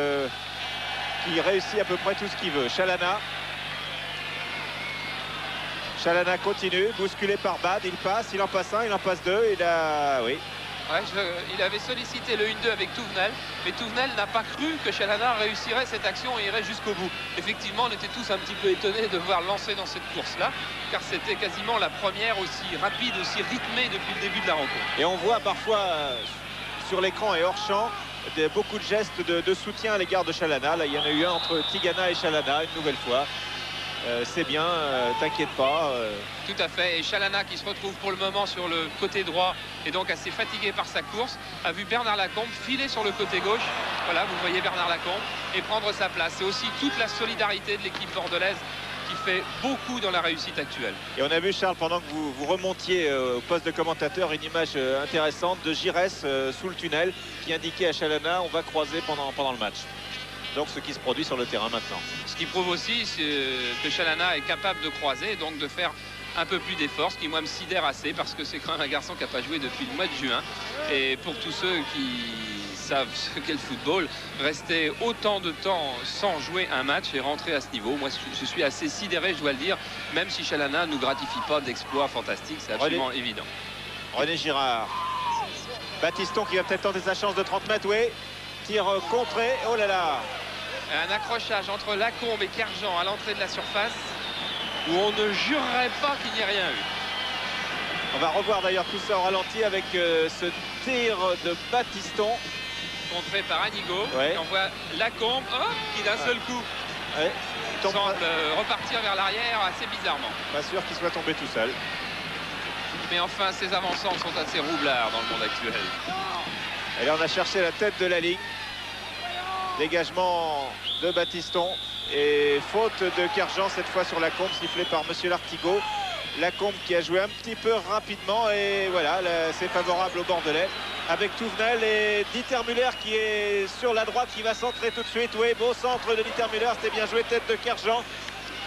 qui réussit à peu près tout ce qu'il veut. Chalana continue, bousculé par Bad, il passe, il en passe un, il en passe deux, oui. Ouais, il avait sollicité le 1-2 avec Touvenel, mais Touvenel n'a pas cru que Chalana réussirait cette action et irait jusqu'au bout. Effectivement, on était tous un petit peu étonnés de voir lancer dans cette course-là, car c'était quasiment la première aussi rapide, aussi rythmée depuis le début de la rencontre. Et on voit parfois sur l'écran et hors champ beaucoup de gestes de soutien à l'égard de Chalana. Là, il y en a eu un entre Tigana et Chalana une nouvelle fois. C'est bien, t'inquiète pas. Tout à fait, et Chalana, qui se retrouve pour le moment sur le côté droit et donc assez fatigué par sa course, a vu Bernard Lacombe filer sur le côté gauche. Voilà, vous voyez Bernard Lacombe, et prendre sa place. C'est aussi toute la solidarité de l'équipe bordelaise qui fait beaucoup dans la réussite actuelle. Et on a vu, Charles, pendant que vous remontiez au poste de commentateur, une image intéressante de Giresse sous le tunnel qui indiquait à Chalana: on va croiser pendant le match. Donc ce qui se produit sur le terrain maintenant. Ce qui prouve aussi que Chalana est capable de croiser, donc de faire un peu plus d'efforts, ce qui moi me sidère assez, parce que c'est quand même un garçon qui n'a pas joué depuis le mois de juin. Et pour tous ceux qui savent ce qu'est le football, rester autant de temps sans jouer un match et rentrer à ce niveau, moi je suis assez sidéré, je dois le dire, même si Chalana ne nous gratifie pas d'exploits fantastiques, c'est absolument évident. René Girard. Baptiston qui va peut-être tenter sa chance de 30 mètres, oui. Tir contré, oh là là. Un accrochage entre Lacombe et Carjean à l'entrée de la surface, où on ne jurerait pas qu'il n'y ait rien eu. On va revoir d'ailleurs tout ça au ralenti avec ce tir de Baptiston. Contré par Anigo, ouais. Et on voit Lacombe qui d'un seul coup semble repartir vers l'arrière assez bizarrement. Pas sûr qu'il soit tombé tout seul. Mais enfin, ces avançants sont assez roublards dans le monde actuel. Et là, on a cherché la tête de la ligne. Dégagement de Baptiston. Et faute de Carjean, cette fois sur Lacombe, sifflé par Monsieur Lartigot. Lacombe qui a joué un petit peu rapidement. Et voilà, c'est favorable au Bordelais. Avec Touvenel et Dieter Muller qui est sur la droite, qui va centrer tout de suite. Oui, beau centre de Dieter Muller, c'était bien joué, tête de Carjean.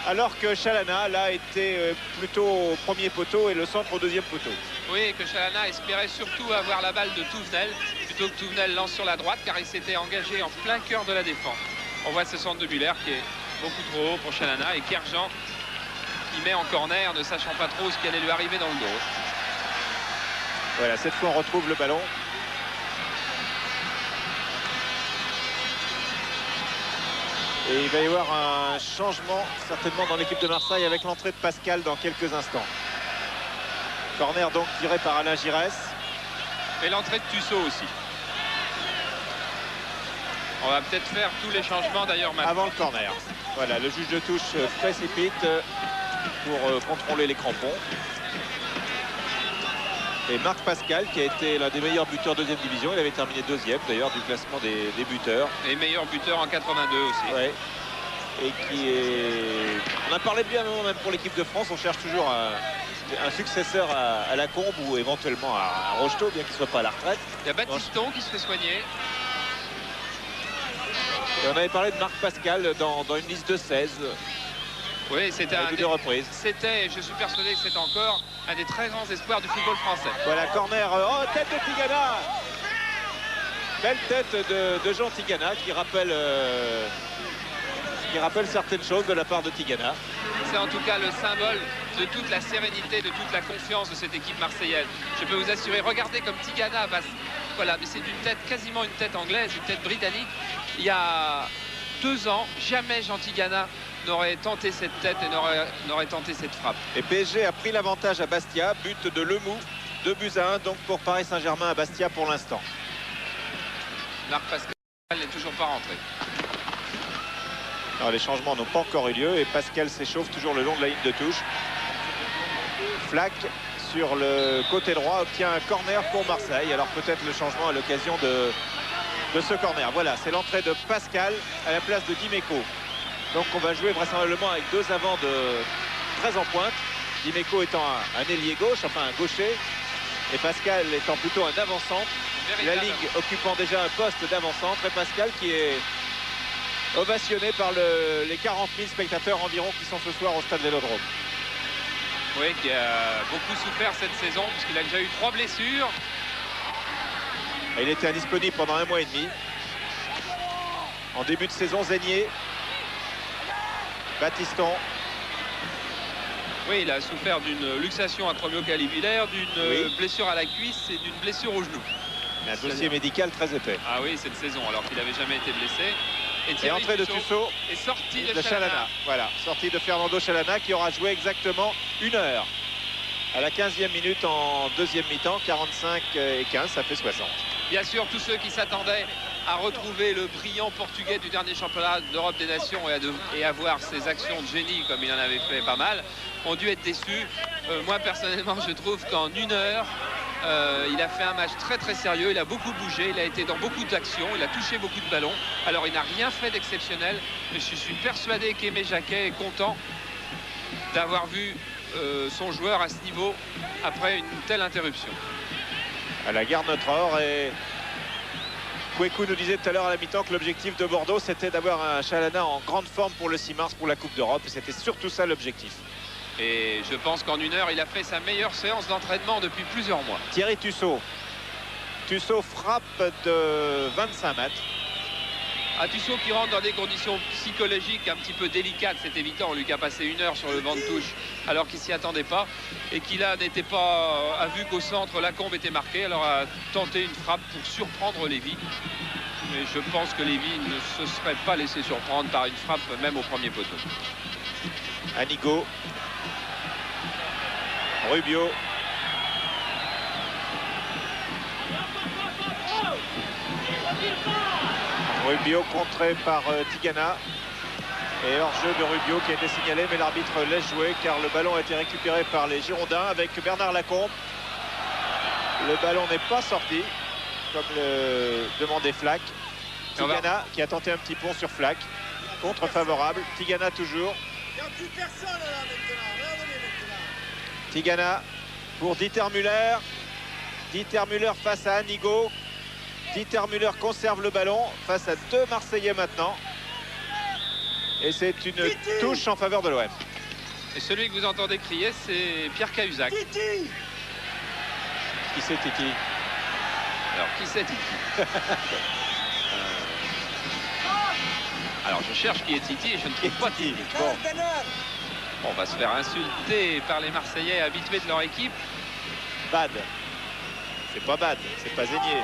Alors que Chalana, là, était plutôt au premier poteau et le centre au deuxième poteau. Oui, et que Chalana espérait surtout avoir la balle de Touvenel, plutôt que Touvenel lance sur la droite, car il s'était engagé en plein cœur de la défense. On voit ce centre de Muller qui est beaucoup trop haut pour Chalana, et Carjean qui met en corner, ne sachant pas trop ce qui allait lui arriver dans le dos. Voilà, cette fois on retrouve le ballon. Et il va y avoir un changement certainement dans l'équipe de Marseille avec l'entrée de Pascal dans quelques instants. Corner donc tiré par Alain Giresse. Et l'entrée de Tussaud aussi. On va peut-être faire tous les changements d'ailleurs maintenant. Avant le corner. Voilà, le juge de touche précipite pour contrôler les crampons. Et Marc Pascal, qui a été l'un des meilleurs buteurs deuxième division, il avait terminé deuxième d'ailleurs du classement des buteurs. Et meilleur buteur en 82 aussi. Ouais. Et qui est... On a parlé bien même pour l'équipe de France, on cherche toujours un successeur à Lacombe ou éventuellement à Rocheteau, bien qu'il ne soit pas à la retraite. Il y a Baptiston qui se fait soigner. Et on avait parlé de Marc Pascal dans une liste de 16. Oui, c'était deux reprises. C'était, je suis persuadé que c'est encore un des très grands espoirs du football français. Voilà, corner. Oh, tête de Tigana. Belle tête de Jean Tigana qui rappelle certaines choses de la part de Tigana. C'est en tout cas le symbole de toute la sérénité, de toute la confiance de cette équipe marseillaise. Je peux vous assurer, regardez comme Tigana passe. Voilà, mais c'est une tête, quasiment une tête anglaise, une tête britannique. Il y a 2 ans, jamais Jean Tigana n'aurait tenté cette tête et n'aurait tenté cette frappe. Et PSG a pris l'avantage à Bastia, but de Lemou, 2-1 donc pour Paris Saint-Germain à Bastia pour l'instant. Marc Pascal n'est toujours pas rentré. Alors, les changements n'ont pas encore eu lieu et Pascal s'échauffe toujours le long de la ligne de touche. Flack sur le côté droit obtient un corner pour Marseille. Alors peut-être le changement à l'occasion de ce corner. Voilà, c'est l'entrée de Pascal à la place de Dimeco. Donc on va jouer vraisemblablement avec 2 avants très en pointe. Dimeco étant un ailier gauche, enfin un gaucher. Et Pascal étant plutôt un avant-centre. La Ligue occupant déjà un poste d'avant-centre. Et Pascal qui est ovationné par les 40 000 spectateurs environ qui sont ce soir au stade Vélodrome. Oui, qui a beaucoup souffert cette saison puisqu'il a déjà eu 3 blessures. Et il était indisponible pendant 1 mois et demi. En début de saison, Zégnier, Battiston. Oui, il a souffert d'une luxation acromiocalibulaire, d'une Oui. blessure à la cuisse et d'une blessure au genou. Un dossier médical très épais. Ah oui, cette saison, alors qu'il n'avait jamais été blessé. Et entrée de Tussaud est sortie de Chalana. Chalana. Voilà, sortie de Fernando Chalana qui aura joué exactement 1 heure. À la 15e minute en deuxième mi-temps, 45 et 15, ça fait 60. Bien sûr, tous ceux qui s'attendaient à retrouver le brillant portugais du dernier championnat d'Europe des Nations et à voir ses actions de génie comme il en avait fait pas mal, ont dû être déçus. Moi personnellement, je trouve qu'en 1 heure, il a fait un match très très sérieux, il a beaucoup bougé, il a été dans beaucoup d'actions, il a touché beaucoup de ballons. Alors il n'a rien fait d'exceptionnel, mais je suis persuadé qu'Aimé Jacquet est content d'avoir vu son joueur à ce niveau après une telle interruption. À la gare Notre-Or, et Kouékou nous disait tout à l'heure à la mi-temps que l'objectif de Bordeaux c'était d'avoir un Chalana en grande forme pour le 6 mars pour la Coupe d'Europe, et c'était surtout ça l'objectif. Et je pense qu'en 1 heure, il a fait sa meilleure séance d'entraînement depuis plusieurs mois. Thierry Tussaud. Tussaud frappe de 25 mètres. Tussaud qui rentre dans des conditions psychologiques un petit peu délicates, c'est évident. Lui qui a passé 1 heure sur le banc de touche alors qu'il s'y attendait pas et qui là n'était pas, a vu qu'au centre Lacombe était marqué, alors a tenté une frappe pour surprendre Lévy. Mais je pense que Lévy ne se serait pas laissé surprendre par une frappe même au premier poteau. Anigo. Rubio. Rubio contré par Tigana. Et hors-jeu de Rubio qui a été signalé, mais l'arbitre laisse jouer car le ballon a été récupéré par les Girondins avec Bernard Lacombe. Le ballon n'est pas sorti, comme le demandait Flack. Tigana qui a tenté un petit pont sur Flack. Contre favorable. Tigana toujours. Tigana pour Dieter Müller. Dieter Müller face à Anigo. Dieter Müller conserve le ballon face à 2 Marseillais maintenant. Et c'est une touche en faveur de l'OM. Et celui que vous entendez crier, c'est Pierre Cahuzac. Qui c'est Titi? Alors, qui c'est Titi? Alors, je cherche qui est Titi et je ne trouve pas Titi. Bon. On va se faire insulter par les Marseillais habitués de leur équipe. Bad. C'est pas Bad, c'est pas Zégnier.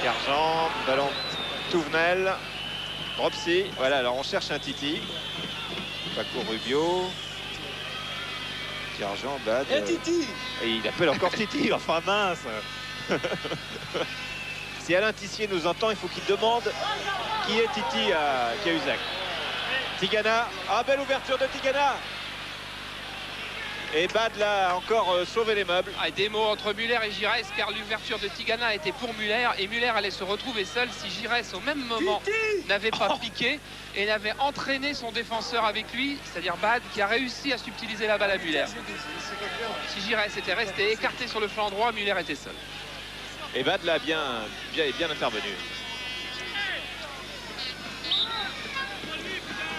Carjan, ballon Touvenel. Dropsy. Voilà, alors on cherche un Titi. Paco Rubio. Carjan, Bad. Et il appelle encore Titi, enfin mince. Si Alain Tissier nous entend, il faut qu'il demande qui est Titi à Cahuzac. Tigana, ah belle ouverture de Tigana. Et Bad là encore sauvé les meubles. Des mots entre Muller et Giresse car l'ouverture de Tigana était pour Muller et Muller allait se retrouver seul si Giresse au même moment n'avait pas piqué et n'avait entraîné son défenseur avec lui, c'est-à-dire Bad qui a réussi à subtiliser la balle à Muller. Si Giresse était resté écarté sur le flanc droit, Muller était seul. Et Bad là bien intervenu.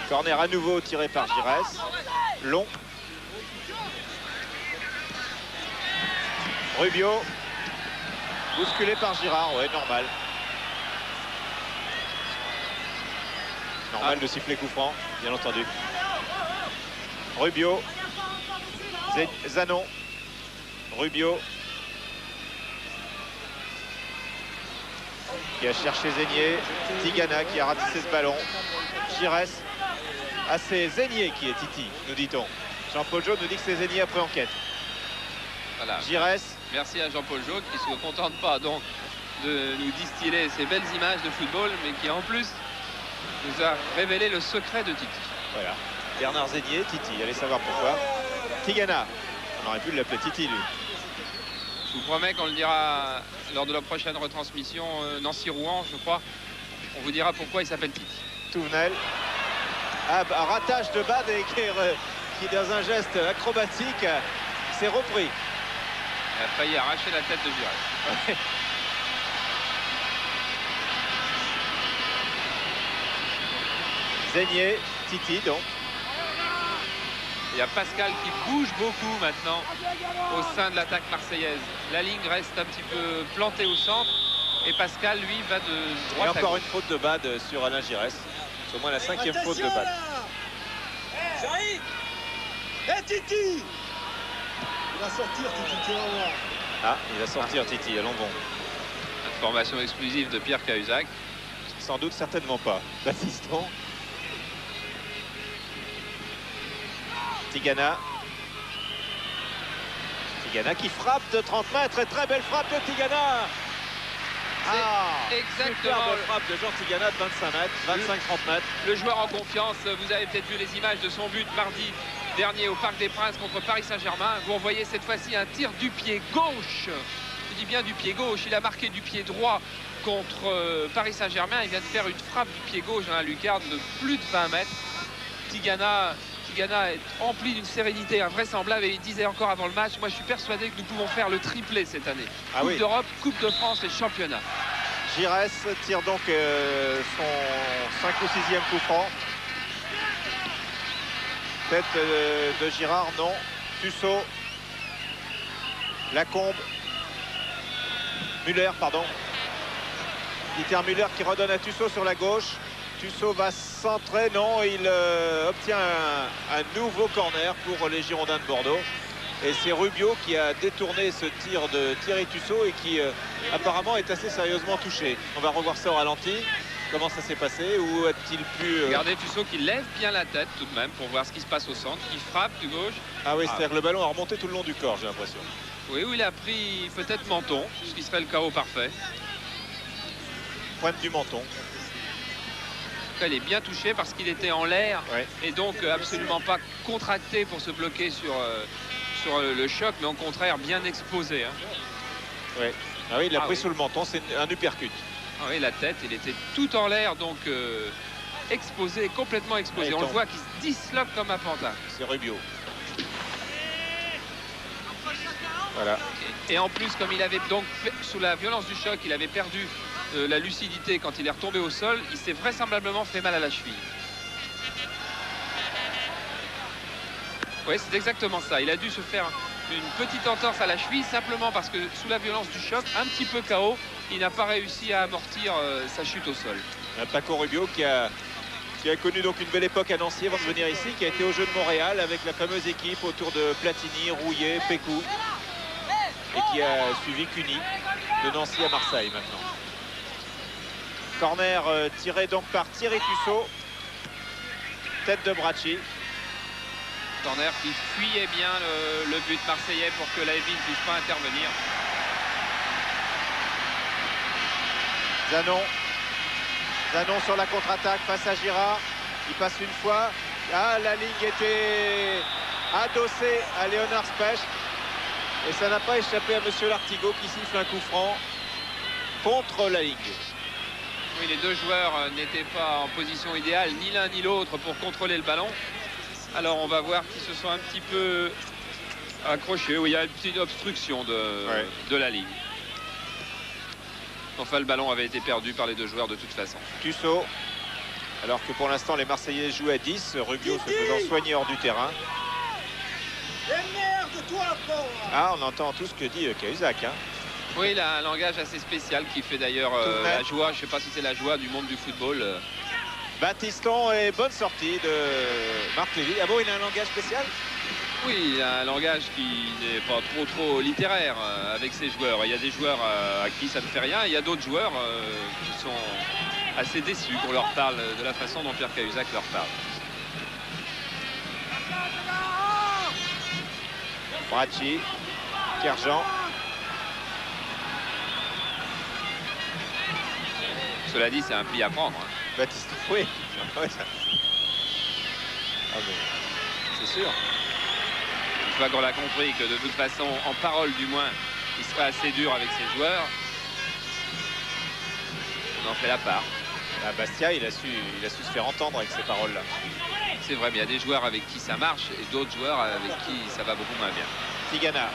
Corner à nouveau tiré par Giresse. Long. Rubio. Bousculé par Girard, ouais, normal. Normal de siffler coup franc, bien entendu. Rubio. Zanon. Rubio. Qui a cherché Zégnier. Tigana qui a ratissé ce ballon. Giresse. Ah, c'est Zégnier qui est Titi, nous dit-on. Jean-Paul Jaune nous dit que c'est Zégnier après enquête. Voilà. Giresse. Merci à Jean-Paul Jaune qui ne se contente pas donc de nous distiller ces belles images de football, mais qui en plus nous a révélé le secret de Titi. Voilà. Bernard Zégnier, Titi, allez savoir pourquoi. Tigana. On aurait pu l'appeler Titi, lui. Je vous promets qu'on le dira lors de la prochaine retransmission Nancy-Rouen, je crois. On vous dira pourquoi il s'appelle Titi. Touvenel. Ah, bah, ratage de Bad et qui dans un geste acrobatique s'est repris. Il a failli arracher la tête de Giresse. Ouais. Zégnier, Titi donc. Il y a Pascal qui bouge beaucoup maintenant au sein de l'attaque marseillaise. La ligne reste un petit peu plantée au centre et Pascal, lui, va de Et droite à encore gauche. une faute de Bad sur Alain Giresse. C'est au moins la 5e faute de Bad. J'arrive. Titi. Il va sortir Titi, tu vas voir. Ah, il va sortir Titi, allons bon. Information exclusive de Pierre Cahuzac. Sans doute, certainement pas. L'assistant. Tigana. Tigana qui frappe de 30 mètres. Et très belle frappe de Tigana. Ah, exactement superbe frappe de Jean Tigana de 25 mètres, 25-30 mètres. Le joueur en confiance, vous avez peut-être vu les images de son but mardi dernier au Parc des Princes contre Paris Saint-Germain. Vous revoyez cette fois-ci un tir du pied gauche. Je dis bien du pied gauche. Il a marqué du pied droit contre Paris Saint-Germain. Il vient de faire une frappe du pied gauche dans la lucarne de plus de 20 mètres. Tigana est empli d'une sérénité invraisemblable et il disait encore avant le match, moi je suis persuadé que nous pouvons faire le triplé cette année. Ah Coupe oui. d'Europe, Coupe de France et championnat. Giresse tire donc son 5 ou 6e coup franc. Tête de Girard, non. Tussaud. Lacombe. Muller, pardon. Dieter Muller qui redonne à Tussaud sur la gauche. Tussaud va centrer, non, il obtient un nouveau corner pour les Girondins de Bordeaux. Et c'est Rubio qui a détourné ce tir de Thierry Tussaud et qui apparemment est assez sérieusement touché. On va revoir ça au ralenti. Comment ça s'est passé? Ou a-t-il pu... Regardez Tussaud qui lève bien la tête tout de même pour voir ce qui se passe au centre, qui frappe de gauche. Ah oui, c'est-à-dire que le ballon a remonté tout le long du corps, j'ai l'impression. Oui, où il a pris peut-être menton, ce qui serait le chaos parfait. Pointe du menton. Il est bien touché parce qu'il était en l'air Ouais. et donc absolument pas contracté pour se bloquer sur le choc, mais au contraire bien exposé. Hein. Ouais. Ah oui, il a Ah pris oui. sous le menton, c'est un uppercut. Ah oui, la tête, il était tout en l'air, donc exposé, complètement exposé. Ouais, On le tombe. voit qu'il se disloque comme un pantin. C'est Rubio. Voilà. Et en plus, comme il avait donc, sous la violence du choc, il avait perdu la lucidité quand il est retombé au sol, il s'est vraisemblablement fait mal à la cheville. Oui, c'est exactement ça. Il a dû se faire une petite entorse à la cheville simplement parce que sous la violence du choc, un petit peu KO, il n'a pas réussi à amortir sa chute au sol. Paco Rubio qui a connu donc une belle époque à Nancy avant de venir ici, qui a été aux Jeux de Montréal avec la fameuse équipe autour de Platini, Rouillet, Pécou, et qui a suivi Cuny de Nancy à Marseille maintenant. Corner tiré donc par Thierry Tussaud. Tête de Bracci. Corner qui fuyait bien le but marseillais pour que Laevy ne puisse pas intervenir. Zanon sur la contre-attaque face à Girard. Il passe une fois. Ah, la ligne était adossée à Léonard Specht. Et ça n'a pas échappé à Monsieur Lartigot qui siffle un coup franc contre la ligne. Oui, les deux joueurs n'étaient pas en position idéale, ni l'un ni l'autre, pour contrôler le ballon. Alors on va voir qu'ils se sont un petit peu accrochés. Oui, il y a une petite obstruction de la ligne. Enfin, le ballon avait été perdu par les deux joueurs de toute façon. Tussaud. Alors que pour l'instant, les Marseillais jouent à 10. Rubio se faisant soigner hors du terrain. Et merde, toi, pauvre. Ah, on entend tout ce que dit Cahuzac. Hein. Oui, il a un langage assez spécial qui fait d'ailleurs la joie. Je ne sais pas si c'est la joie du monde du football. Baptiston et bonne sortie de Marc Lévy. Ah bon, il a un langage spécial? Oui, il a un langage qui n'est pas trop littéraire avec ses joueurs. Il y a des joueurs à qui ça ne fait rien. Il y a d'autres joueurs qui sont assez déçus qu'on leur parle de la façon dont Pierre Cahuzac leur parle. Bracci, Kerjan. Cela dit, c'est un pli à prendre. Hein. Baptiston, oui. Ah, c'est sûr. Une fois qu'on a compris que de toute façon, en parole du moins, il serait assez dur avec ses joueurs, on en fait la part. Ah, Bastia, il a su se faire entendre avec ces paroles-là. C'est vrai, mais il y a des joueurs avec qui ça marche et d'autres joueurs avec qui ça va beaucoup moins bien. Tigana.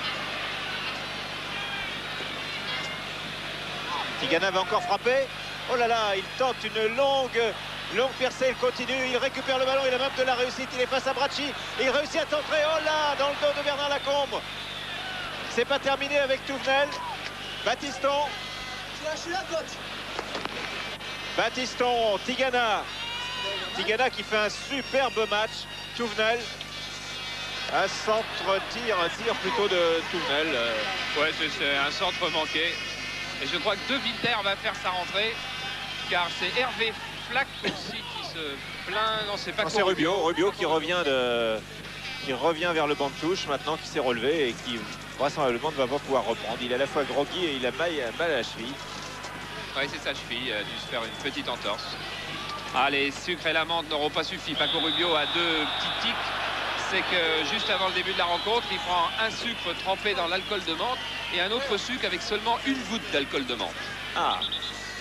Tigana va encore frapper. Oh là là, il tente une longue percée, il continue, il récupère le ballon, il a même de la réussite, il est face à Bracci, et il réussit à tenter, oh là, dans le dos de Bernard Lacombe. C'est pas terminé avec Touvenel. Baptiston. Je suis là, coach. Baptiston, Tigana. Tigana qui fait un superbe match. Touvenel. Un centre-tir, un tir plutôt de Touvenel. Ouais, c'est un centre manqué. Et je crois que De Wilder va faire sa rentrée, car c'est Hervé Flack aussi qui se plaint. Non, c'est pas c'est Rubio qui revient vers le banc de touche maintenant, qui s'est relevé et qui vraisemblablement ne va pas pouvoir reprendre. Il est à la fois groggy et il a mal à la cheville. Oui, c'est sa cheville, il a dû se faire une petite entorse. Ah, les sucres et la menthe n'auront pas suffi. Paco Rubio a deux petits tics. C'est que juste avant le début de la rencontre, il prend un sucre trempé dans l'alcool de menthe et un autre sucre avec seulement une goutte d'alcool de menthe. Ah.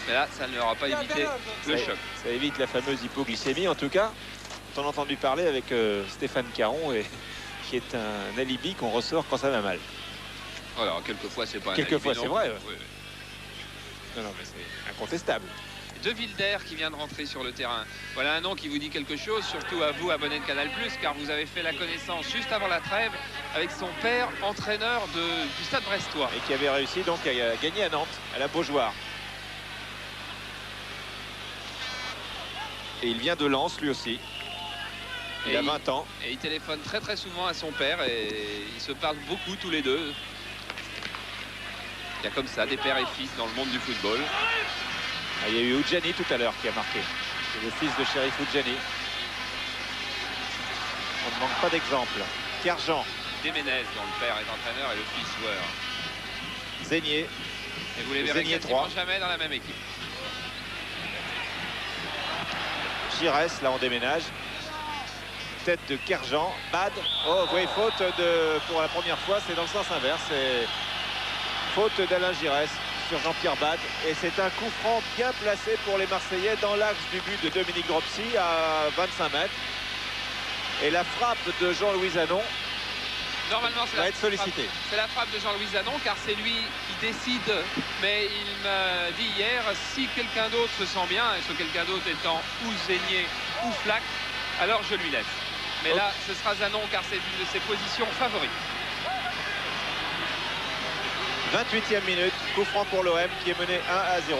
Mais là, ça ne leur a pas évité le choc. Ça évite la fameuse hypoglycémie, en tout cas. On a entendu parler avec Stéphane Caron, qui est un alibi qu'on ressort quand ça va mal. Alors, quelquefois, c'est pas un alibi. Quelquefois, c'est vrai. Oui. Non, mais c'est incontestable. De Wilder qui vient de rentrer sur le terrain. Voilà un nom qui vous dit quelque chose, surtout à vous, abonnés de Canal+, car vous avez fait la connaissance juste avant la trêve avec son père, entraîneur du Stade Brestois. Et qui avait réussi donc à gagner à Nantes, à la Beaujoire. Et il vient de Lens, lui aussi. Il a 20 ans. Et il téléphone très souvent à son père et ils se parlent beaucoup tous les deux. Il y a comme ça des pères et fils dans le monde du football. Ah, il y a eu Oudjani tout à l'heure qui a marqué. C'est le fils de Chérif Oudjani. On ne manque pas d'exemple. Kerjan. Desménez, dont le père est entraîneur et le fils joueur. Zénier. Et vous les verrez quasiment jamais dans la même équipe. Giresse, là on déménage. Tête de Kerjan. Bad. Oh, vous voyez, faute pour la première fois, c'est dans le sens inverse. C'est faute d'Alain Giresse sur Jean-Pierre Bad. Et c'est un coup franc bien placé pour les Marseillais dans l'axe du but de Dominique Dropsy à 25 mètres. Et la frappe de Jean-Louis Zanon normalement va être sollicitée. C'est la frappe de Jean-Louis Zanon, car c'est lui qui décide. Mais il m'a dit hier, si quelqu'un d'autre se sent bien, et ce quelqu'un d'autre étant ou Zénier ou Flack, alors je lui laisse. Mais là, ce sera Zanon, car c'est une de ses positions favorites. 28e minute, coup franc pour l'OM qui est mené 1-0.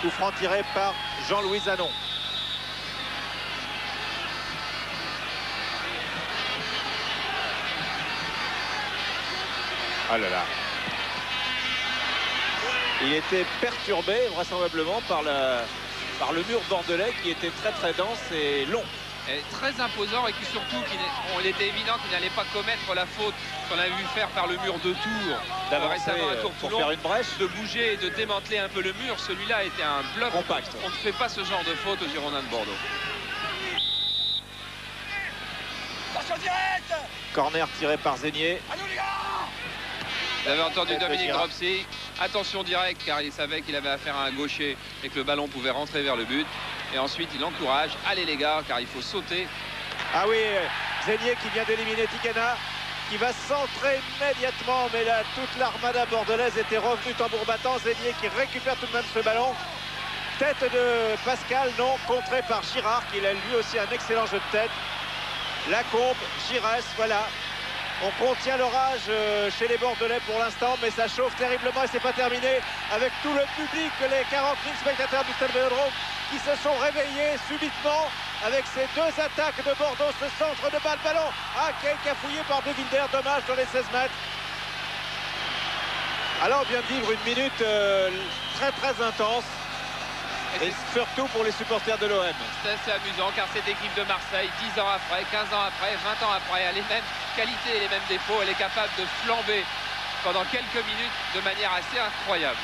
Coup franc tiré par Jean-Louis Zanon. Ah là là. Il était perturbé vraisemblablement par le mur bordelais qui était très dense et long. Et très imposant et qui surtout, il était évident qu'il n'allait pas commettre la faute qu'on a vu faire par le mur de Tours. D'avancer pour faire une brèche. De bouger et de démanteler un peu le mur. Celui-là était un bloc compact. On ne fait pas ce genre de faute aux Girondins de Bordeaux. Corner tiré par Zénier. Vous avez entendu Dominique Dropsy. Attention direct, car il savait qu'il avait affaire à un gaucher et que le ballon pouvait rentrer vers le but. Et ensuite, il encourage. Allez les gars, car il faut sauter. Ah oui, Zénier qui vient d'éliminer Tigana, qui va centrer immédiatement. Mais là, toute l'armada bordelaise était revenue tambour battant. Zénier qui récupère tout de même ce ballon. Tête de Pascal, non, contré par Girard, qui a lui aussi un excellent jeu de tête. Lacombe, Giresse, voilà. On contient l'orage chez les Bordelais pour l'instant, mais ça chauffe terriblement et c'est pas terminé avec tout le public, les 40 000 spectateurs du Stade Vélodrome qui se sont réveillés subitement avec ces deux attaques de Bordeaux, ce centre de balle, ballon qui est cafouillé par De Wilder, dommage dans les 16 mètres. Alors on vient de vivre une minute très très intense. Et surtout pour les supporters de l'OM. C'est assez amusant car cette équipe de Marseille, 10 ans après, 15 ans après, 20 ans après, a les mêmes qualités et les mêmes défauts. Elle est capable de flamber pendant quelques minutes de manière assez incroyable.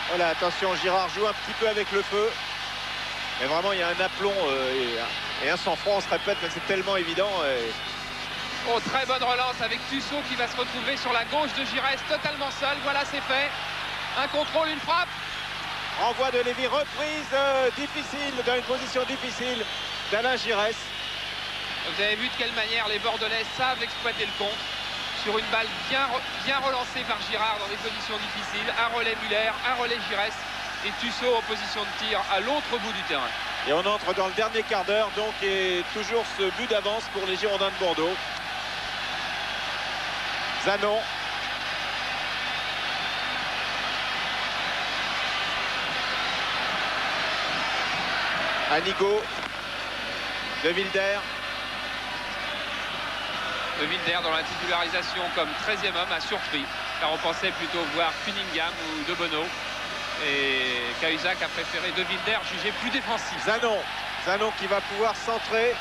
Voilà, attention, Girard joue un petit peu avec le feu. Mais vraiment, il y a un aplomb et un sang-froid, on se répète, mais c'est tellement évident. Oh, très bonne relance avec Tussaud qui va se retrouver sur la gauche de Giresse, totalement seul. Voilà, c'est fait. Un contrôle, une frappe. Envoi de Lévy, reprise difficile, dans une position difficile d'Alain Giresse. Vous avez vu de quelle manière les Bordelais savent exploiter le contre. Sur une balle bien relancée par Girard dans des positions difficiles. Un relais Muller, un relais Giresse et Tussaud en position de tir à l'autre bout du terrain. Et on entre dans le dernier quart d'heure, donc, et toujours ce but d'avance pour les Girondins de Bordeaux. Zanon. Anigo, De Wilder. De Wilder dans la titularisation comme 13e homme a surpris, car on pensait plutôt voir Cunningham ou De Bono. Et Cahuzac a préféré De Wilder, jugé plus défensif. Zanon qui va pouvoir centrer,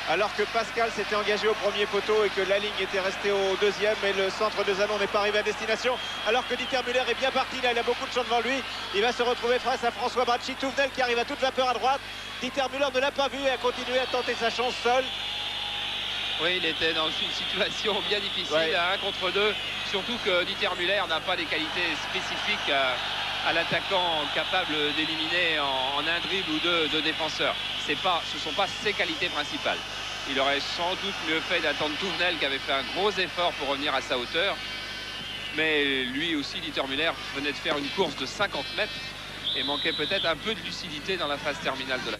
alors que Pascal s'était engagé au premier poteau et que la ligne était restée au deuxième. Et le centre de Zanon n'est pas arrivé à destination, alors que Dieter Müller est bien parti. Là, il a beaucoup de champs devant lui. Il va se retrouver face à François Bracci. Touvenel qui arrive à toute vapeur à droite. Dieter Müller ne l'a pas vu et a continué à tenter sa chance seul. Oui, il était dans une situation bien difficile, ouais. À 1 contre 2. Surtout que Dieter Müller n'a pas des qualités spécifiques à l'attaquant capable d'éliminer en un dribble ou deux de défenseurs. Ce ne sont pas ses qualités principales. Il aurait sans doute mieux fait d'attendre Touvenel qui avait fait un gros effort pour revenir à sa hauteur. Mais lui aussi, Dieter Müller, venait de faire une course de 50 mètres et manquait peut-être un peu de lucidité dans la phase terminale de la.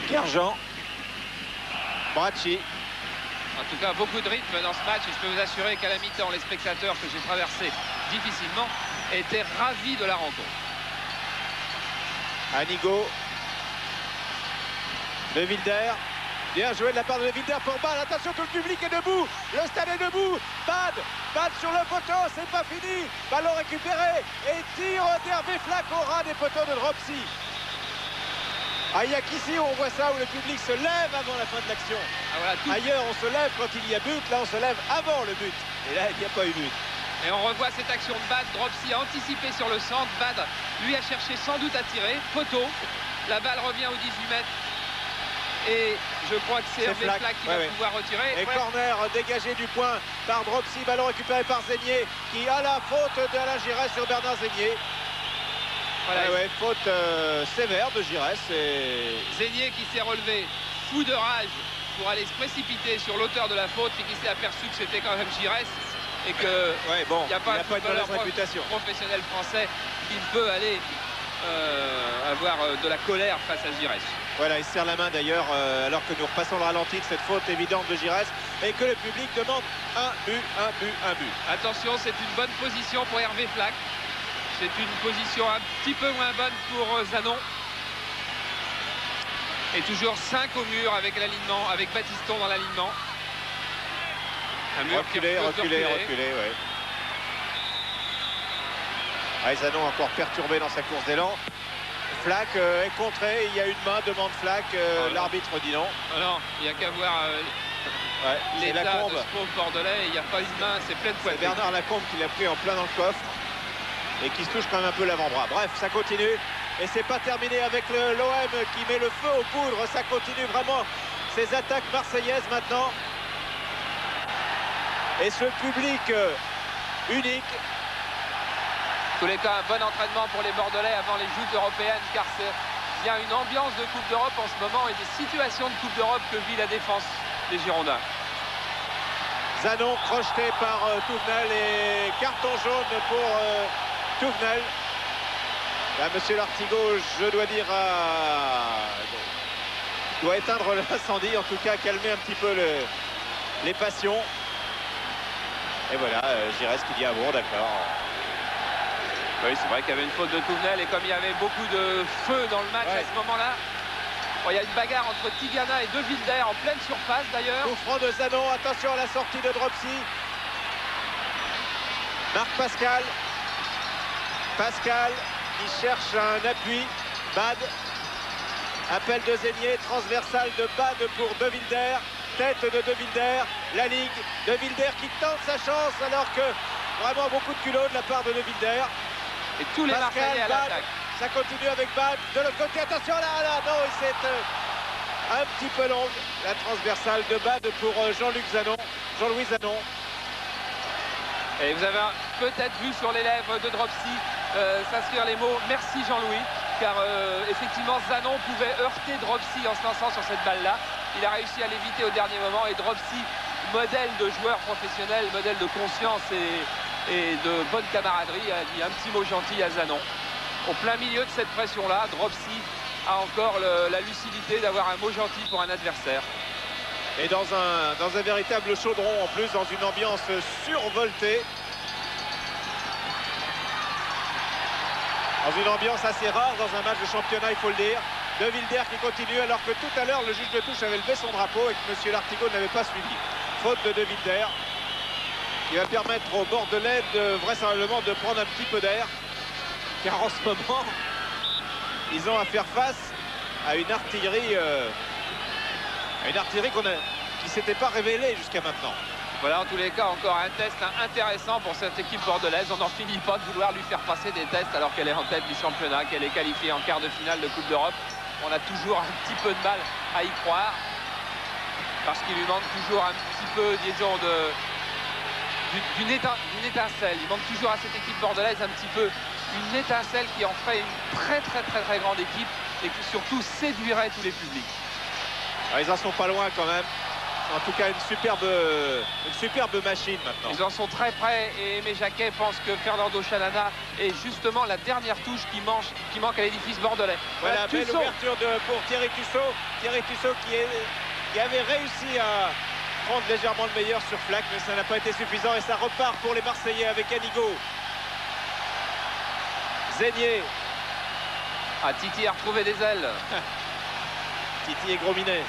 Kerjean, Bracci. En tout cas, beaucoup de rythme dans ce match et je peux vous assurer qu'à la mi-temps, les spectateurs que j'ai traversés difficilement étaient ravis de la rencontre. Anigo, De Wilder. Bien joué de la part de Wilder pour Bad. Attention, tout le public est debout. Le stade est debout. Bad sur le poteau. C'est pas fini. Ballon récupéré. Et tir d'Hervé Flack au ras des poteaux de Dropsy. Il y a qu'ici on voit ça où le public se lève avant la fin de l'action. Voilà, ailleurs on se lève quand il y a but. Là on se lève avant le but. Et là il n'y a pas eu but. Et on revoit cette action de Bad. Dropsy a anticipé sur le centre. Bad lui a cherché sans doute à tirer. Poteau. La balle revient aux 18 mètres. Et je crois que c'est Hervé Flack qui va pouvoir retirer. Et corner dégagé du point par Dropsy. Ballon récupéré par Zégnier qui a la faute d'Alain Giresse sur Bernard Zégnier. Voilà, faute sévère de Giresse. Et Zégnier qui s'est relevé fou de rage pour aller se précipiter sur l'auteur de la faute et qui s'est aperçu que c'était quand même Giresse et que il n'y a pas de mauvaise réputation professionnel français qui ne peut aller avoir de la colère face à Giresse. Voilà, il serre la main d'ailleurs alors que nous repassons le ralenti de cette faute évidente de Giresse et que le public demande un but. Attention, c'est une bonne position pour Hervé Flack. C'est une position un petit peu moins bonne pour Zanon. Et toujours 5 au mur avec l'alignement, avec Battiston dans l'alignement. Un mur reculé, ouais. Zanon encore perturbé dans sa course d'élan. Flack est contré, il y a une main, demande Flack, l'arbitre dit non. Alors, il n'y a qu'à voir l'état de ce pauvre Bordelais, il n'y a pas une main, c'est plein de poitrine. C'est Bernard Lacombe qui l'a pris en plein dans le coffre et qui se touche quand même un peu l'avant-bras. Bref, ça continue et c'est pas terminé avec l'OM qui met le feu aux poudres, ça continue vraiment ces attaques marseillaises maintenant. Et ce public unique. En tous les cas, un bon entraînement pour les Bordelais avant les joutes européennes, car il y a une ambiance de Coupe d'Europe en ce moment et des situations de Coupe d'Europe que vit la défense des Girondins. Zanon crocheté par Touvenel et carton jaune pour Touvenel. Là, monsieur Lartigot, je dois dire, doit éteindre l'incendie, en tout cas calmer un petit peu les passions. Et voilà, Giresse qui dit ah bon, d'accord. Oui, c'est vrai qu'il y avait une faute de Touvenel et comme il y avait beaucoup de feu dans le match à ce moment-là, bon, il y a une bagarre entre Tigana et De Wilder en pleine surface d'ailleurs. Coup franc de Zanon, attention à la sortie de Dropsy. Marc Pascal. Pascal qui cherche un appui. Bad. Appel de Zénier, transversal de Bad pour De Wilder. Tête de De Wilder. La ligue. De Wilder qui tente sa chance alors que vraiment beaucoup de culot de la part de De Wilder. Et tous les Marseillais à l'attaque. Ça continue avec Bad. De l'autre côté, attention là, non, c'est un petit peu longue. La transversale de Bad pour Jean-Luc Zanon. Jean-Louis Zanon. Et vous avez peut-être vu sur les lèvres de Dropsy s'inscrire les mots « Merci Jean-Louis » car effectivement Zanon pouvait heurter Dropsy en se lançant sur cette balle-là. Il a réussi à l'éviter au dernier moment et Dropsy, modèle de joueur professionnel, modèle de conscience et de bonne camaraderie, a dit un petit mot gentil à Zanon. Au plein milieu de cette pression-là, Dropsy a encore la lucidité d'avoir un mot gentil pour un adversaire. Et dans un véritable chaudron, en plus, dans une ambiance survoltée. Dans une ambiance assez rare dans un match de championnat, il faut le dire. De Wilder qui continue alors que tout à l'heure, le juge de touche avait levé son drapeau et que M. Lartigot n'avait pas suivi. Faute de Wilder qui va permettre aux Bordelais vraisemblablement de prendre un petit peu d'air. Car en ce moment, ils ont à faire face à une artillerie qui ne s'était pas révélée jusqu'à maintenant. Voilà, en tous les cas, encore un test intéressant pour cette équipe bordelaise. On n'en finit pas de vouloir lui faire passer des tests alors qu'elle est en tête du championnat, qu'elle est qualifiée en quart de finale de Coupe d'Europe. On a toujours un petit peu de mal à y croire parce qu'il lui manque toujours un petit peu, disons, d'une étincelle. Il manque toujours à cette équipe bordelaise un petit peu une étincelle qui en ferait une très grande équipe et qui surtout séduirait tous les publics. Alors, ils en sont pas loin quand même. En tout cas, une superbe machine maintenant. Ils en sont très près et Aimé Jacquet pense que Fernando Chalana est justement la dernière touche qui manque à l'édifice bordelais. Voilà, belle ouverture pour Thierry Tussaud. Thierry Tussaud qui avait réussi à prendre légèrement le meilleur sur Flack, mais ça n'a pas été suffisant et ça repart pour les Marseillais avec Anigo. Zénier. Ah, Titi a retrouvé des ailes. Titi est Grominet.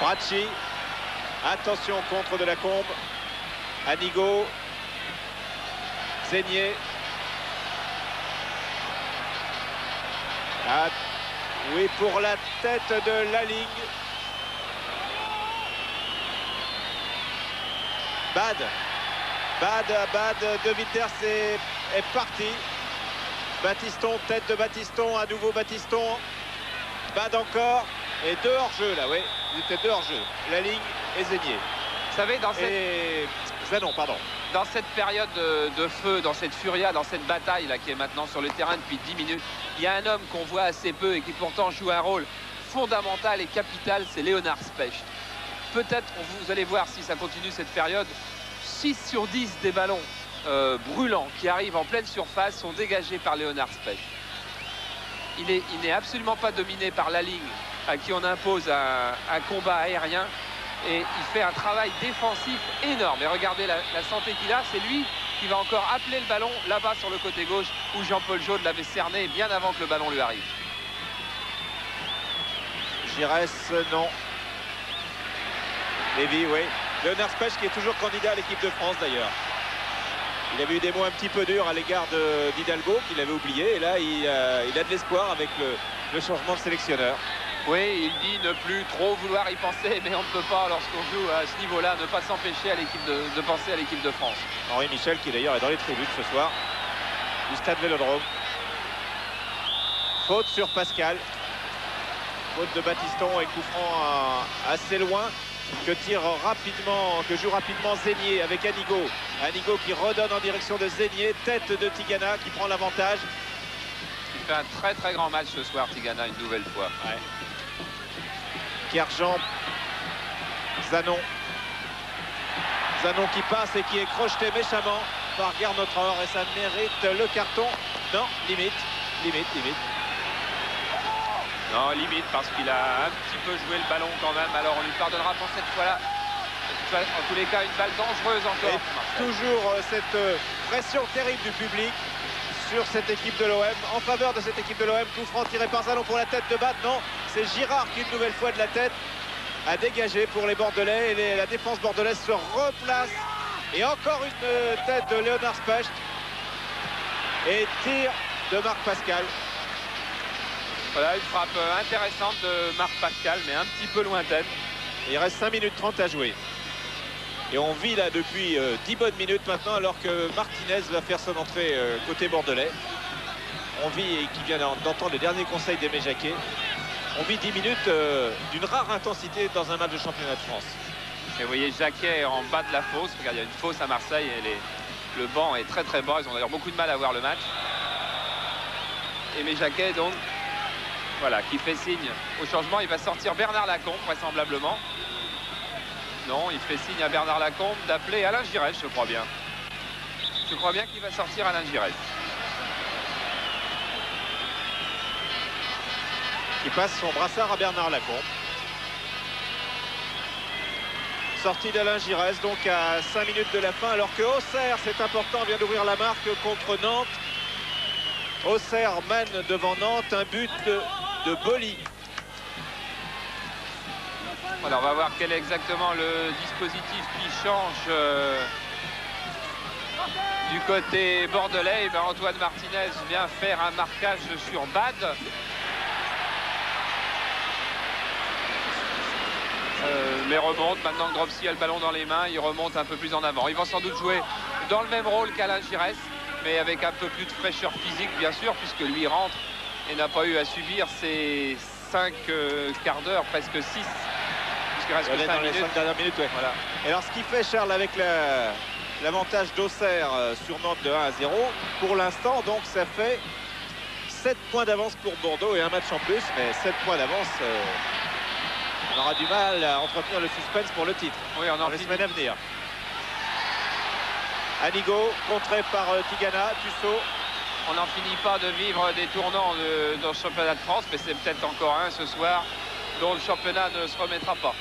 Bracci. Attention, contre de la Combe. Anigo. Zénier. Ah, oui, pour la tête de la ligne. Bad. De Wilder est parti. Batiston, tête de Batiston, à nouveau Batiston. Bad encore. Et deux hors-jeu là, oui. Ils étaient deux hors-jeu. La ligne et Zénier. Vous savez, Zanon, pardon. Dans cette période de feu, dans cette furia, dans cette bataille là qui est maintenant sur le terrain depuis 10 minutes, il y a un homme qu'on voit assez peu et qui pourtant joue un rôle fondamental et capital, c'est Léonard Specht. Peut-être, vous allez voir si ça continue cette période, 6 sur 10 des ballons brûlants qui arrivent en pleine surface sont dégagés par Léonard Specht. Il n'est absolument pas dominé par la ligne à qui on impose un combat aérien et il fait un travail défensif énorme. Et regardez la santé qu'il a, c'est lui qui va encore appeler le ballon là-bas sur le côté gauche où Jean-Paul Jaude l'avait cerné bien avant que le ballon lui arrive. Giresse, non. Lévy, oui. Léonard Specht qui est toujours candidat à l'équipe de France d'ailleurs. Il avait eu des mots un petit peu durs à l'égard d'Hidalgo qu'il avait oublié et là il a de l'espoir avec le changement de sélectionneur. Oui, il dit ne plus trop vouloir y penser, mais on ne peut pas lorsqu'on joue à ce niveau-là, ne pas s'empêcher de penser à l'équipe de France. Henri Michel qui d'ailleurs est dans les tribunes ce soir du stade Vélodrome. Faute sur Pascal. Faute de Batiston et coup franc assez loin. Que joue rapidement Zénier avec Anigo. Anigo qui redonne en direction de Zénier. Tête de Tigana qui prend l'avantage. Il fait un très grand match ce soir, Tigana, une nouvelle fois. Ouais. Kerjean. Zanon. Zanon qui passe et qui est crocheté méchamment par Garnotror et ça mérite le carton. Non, limite. Non, limite parce qu'il a un petit peu joué le ballon quand même. Alors on lui pardonnera pour cette fois-là. En tous les cas, une balle dangereuse encore. Et toujours cette pression terrible du public sur cette équipe de l'OM, en faveur de cette équipe de l'OM. Coup franc tiré par Zanon pour la tête de Bad. Non, c'est Girard qui une nouvelle fois de la tête a dégagé pour les Bordelais. Et la défense bordelaise se replace. Et encore une tête de Léonard Specht. Et tir de Marc Pascal. Voilà, une frappe intéressante de Marc Pascal, mais un petit peu lointaine. Et il reste 5 minutes 30 à jouer. Et on vit là depuis 10 bonnes minutes maintenant, alors que Martinez va faire son entrée côté bordelais. On vit, et qui vient d'entendre les derniers conseils d'Aimé Jacquet, on vit 10 minutes d'une rare intensité dans un match de championnat de France. Et vous voyez Jacquet en bas de la fosse. Regarde, il y a une fosse à Marseille et le banc est très très bas. Ils ont d'ailleurs beaucoup de mal à voir le match. Aimé Jacquet donc, voilà, qui fait signe au changement. Il va sortir Bernard Lacombe vraisemblablement. Non, il fait signe à Bernard Lacombe d'appeler Alain Giresse, je crois bien. Je crois bien qu'il va sortir Alain Giresse. Qui passe son brassard à Bernard Lacombe. Sortie d'Alain Giresse, donc à 5 minutes de la fin, alors que Auxerre, c'est important, vient d'ouvrir la marque contre Nantes. Auxerre mène devant Nantes, un but de Boli. Voilà, on va voir quel est exactement le dispositif qui change du côté bordelais. Et bien, Antoine Martinez vient faire un marquage sur Bad. Mais remonte, maintenant que Dropsy a le ballon dans les mains, il remonte un peu plus en avant. Ils vont sans doute jouer dans le même rôle qu'Alain Giresse, mais avec un peu plus de fraîcheur physique, bien sûr, puisque lui rentre et n'a pas eu à subir ses 5 quarts d'heure, presque 6. Puisqu'il reste que 5 les 5 dernières minutes, ouais. Voilà. Et alors, ce qui fait, Charles, avec l'avantage d'Auxerre sur Nantes de 1-0, pour l'instant, donc, ça fait 7 points d'avance pour Bordeaux et un match en plus, mais 7 points d'avance... on aura du mal à entretenir le suspense pour le titre dans les semaines à venir. Anigo, contré par Tigana, Tussaud. On n'en finit pas de vivre des tournants dans le championnat de France, mais c'est peut-être encore un ce soir dont le championnat ne se remettra pas.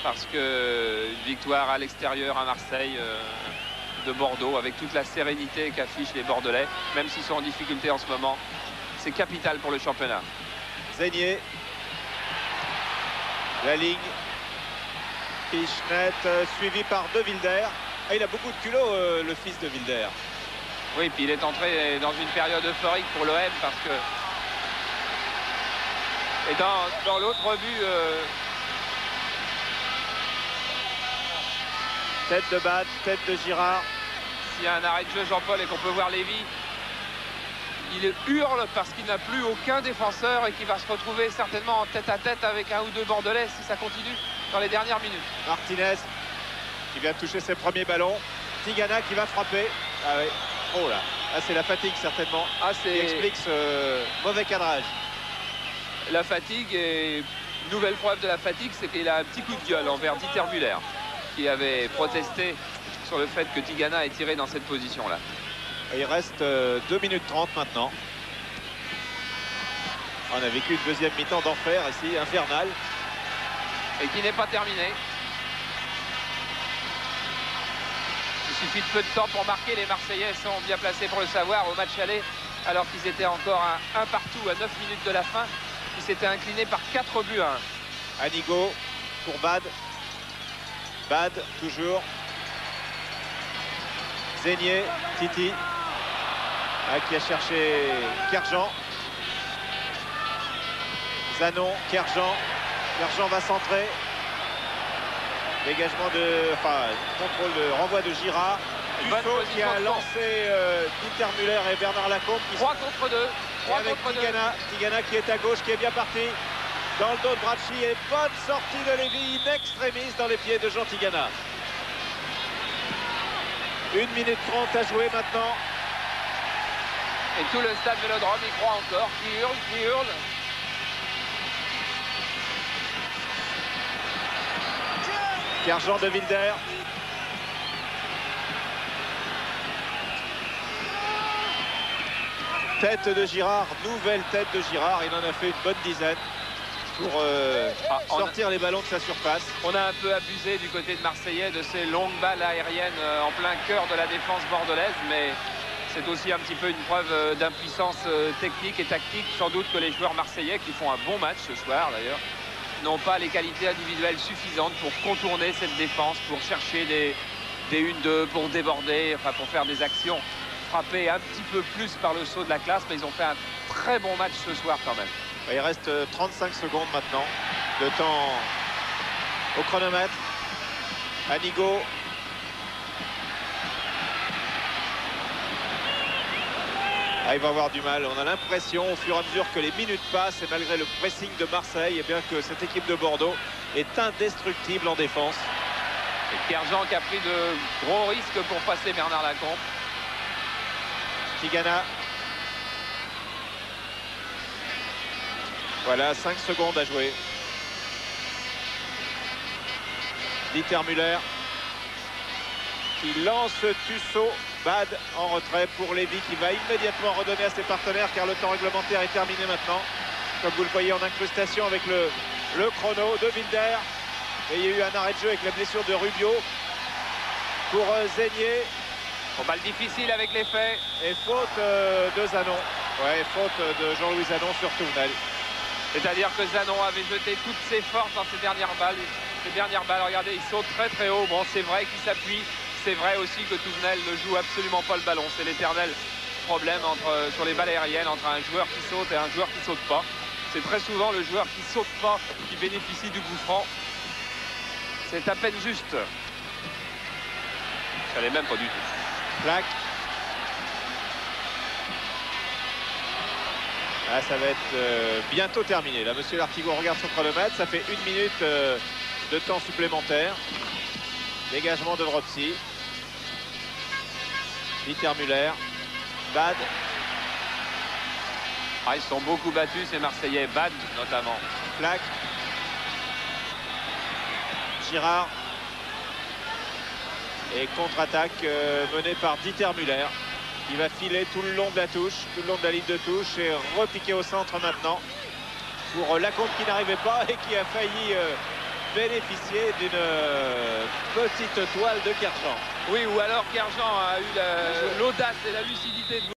Parce que une victoire à l'extérieur à Marseille de Bordeaux, avec toute la sérénité qu'affichent les Bordelais, même s'ils sont en difficulté en ce moment, c'est capital pour le championnat. Zénier. La ligne. Pichnet, suivi par De Wilder. Ah, il a beaucoup de culot, le fils de Wilder. Oui, puis il est entré dans une période euphorique pour l'OM parce que... Et dans l'autre but... Tête de Bad, tête de Girard. S'il y a un arrêt de jeu, Jean-Paul, et qu'on peut voir Lévy, il hurle parce qu'il n'a plus aucun défenseur et qu'il va se retrouver certainement en tête-à-tête avec un ou deux Bordelais si ça continue dans les dernières minutes. Martinez qui vient de toucher ses premiers ballons. Tigana qui va frapper. Ah oui. Oh là. Ah, c'est la fatigue certainement. Ah, qui explique ce mauvais cadrage. La fatigue, et nouvelle preuve de la fatigue, c'est qu'il a un petit coup de gueule envers Dieter Müller, qui avait protesté sur le fait que Tigana est tiré dans cette position-là. Il reste 2 minutes 30 maintenant. On a vécu une deuxième mi-temps d'enfer ici, infernal. Et qui n'est pas terminée. Il suffit de peu de temps pour marquer. Les Marseillais sont bien placés pour le savoir au match aller, alors qu'ils étaient encore un partout à 9 minutes de la fin. Ils s'étaient inclinés par 4 buts à 1. Anigo pour Bad. Bad toujours. Zénier, Titi. Qui a cherché Kerjean. Zanon, Kerjean. Kerjean va centrer. Dégagement contrôle de renvoi de Girard. Tussaud qui a lancé Dieter Müller et Bernard Lacombe. 3 contre 2. 3 avec contre Tigana. 2. Tigana qui est à gauche, qui est bien parti. Dans le dos de Bracci et bonne sortie de Lévy in extremis dans les pieds de Jean Tigana. 1 minute 30 à jouer maintenant. Et tout le stade Vélodrome y croit encore, qui hurle, qui hurle. Kerjean de Wilder. Tête de Girard, nouvelle tête de Girard. Il en a fait une bonne dizaine pour sortir les ballons de sa surface. On a un peu abusé du côté de Marseillais de ces longues balles aériennes en plein cœur de la défense bordelaise, mais c'est aussi un petit peu une preuve d'impuissance technique et tactique. Sans doute que les joueurs marseillais, qui font un bon match ce soir d'ailleurs, n'ont pas les qualités individuelles suffisantes pour contourner cette défense, pour chercher des 1-2, pour déborder, enfin pour faire des actions, frappés un petit peu plus par le saut de la classe, mais ils ont fait un très bon match ce soir quand même. Il reste 35 secondes maintenant de temps au chronomètre. Anigo. Il va avoir du mal. On a l'impression au fur et à mesure que les minutes passent et malgré le pressing de Marseille, eh bien que cette équipe de Bordeaux est indestructible en défense. Et Kerjean qui a pris de gros risques pour passer Bernard Lacombe. Tigana. Voilà, 5 secondes à jouer. Dieter Müller qui lance Tussaud. Bad en retrait pour Lévy qui va immédiatement redonner à ses partenaires car le temps réglementaire est terminé maintenant. Comme vous le voyez en incrustation avec le chrono de Wilder. Et il y a eu un arrêt de jeu avec la blessure de Rubio pour Zénier. Bon, balle difficile avec les faits. Et faute de Zanon. Ouais, faute de Jean-Louis Zanon sur Touvenel. C'est-à-dire que Zanon avait jeté toutes ses forces dans ses dernières balles. Regardez, il saute très très haut. Bon, c'est vrai qu'il s'appuie. C'est vrai aussi que Touvenel ne joue absolument pas le ballon. C'est l'éternel problème sur les balles aériennes entre un joueur qui saute et un joueur qui saute pas. C'est très souvent le joueur qui saute pas qui bénéficie du coup franc. C'est à peine juste. Ça l'est même pas du tout. Plaque. Ah, ça va être bientôt terminé. Là, monsieur Lartigot regarde son chronomètre. Ça fait 1 minute de temps supplémentaire. Dégagement de Vropsy. Dieter Müller. Bad. Ah, ils sont beaucoup battus, ces Marseillais. Bad, notamment. Plaque. Girard. Et contre-attaque menée par Dieter Müller. Il va filer tout le long de la touche, tout le long de la ligne de touche et repiquer au centre maintenant pour Lacombe qui n'arrivait pas et qui a failli bénéficier d'une petite toile de Kerjean. Oui, ou alors Kerjean a eu l'audace et la lucidité de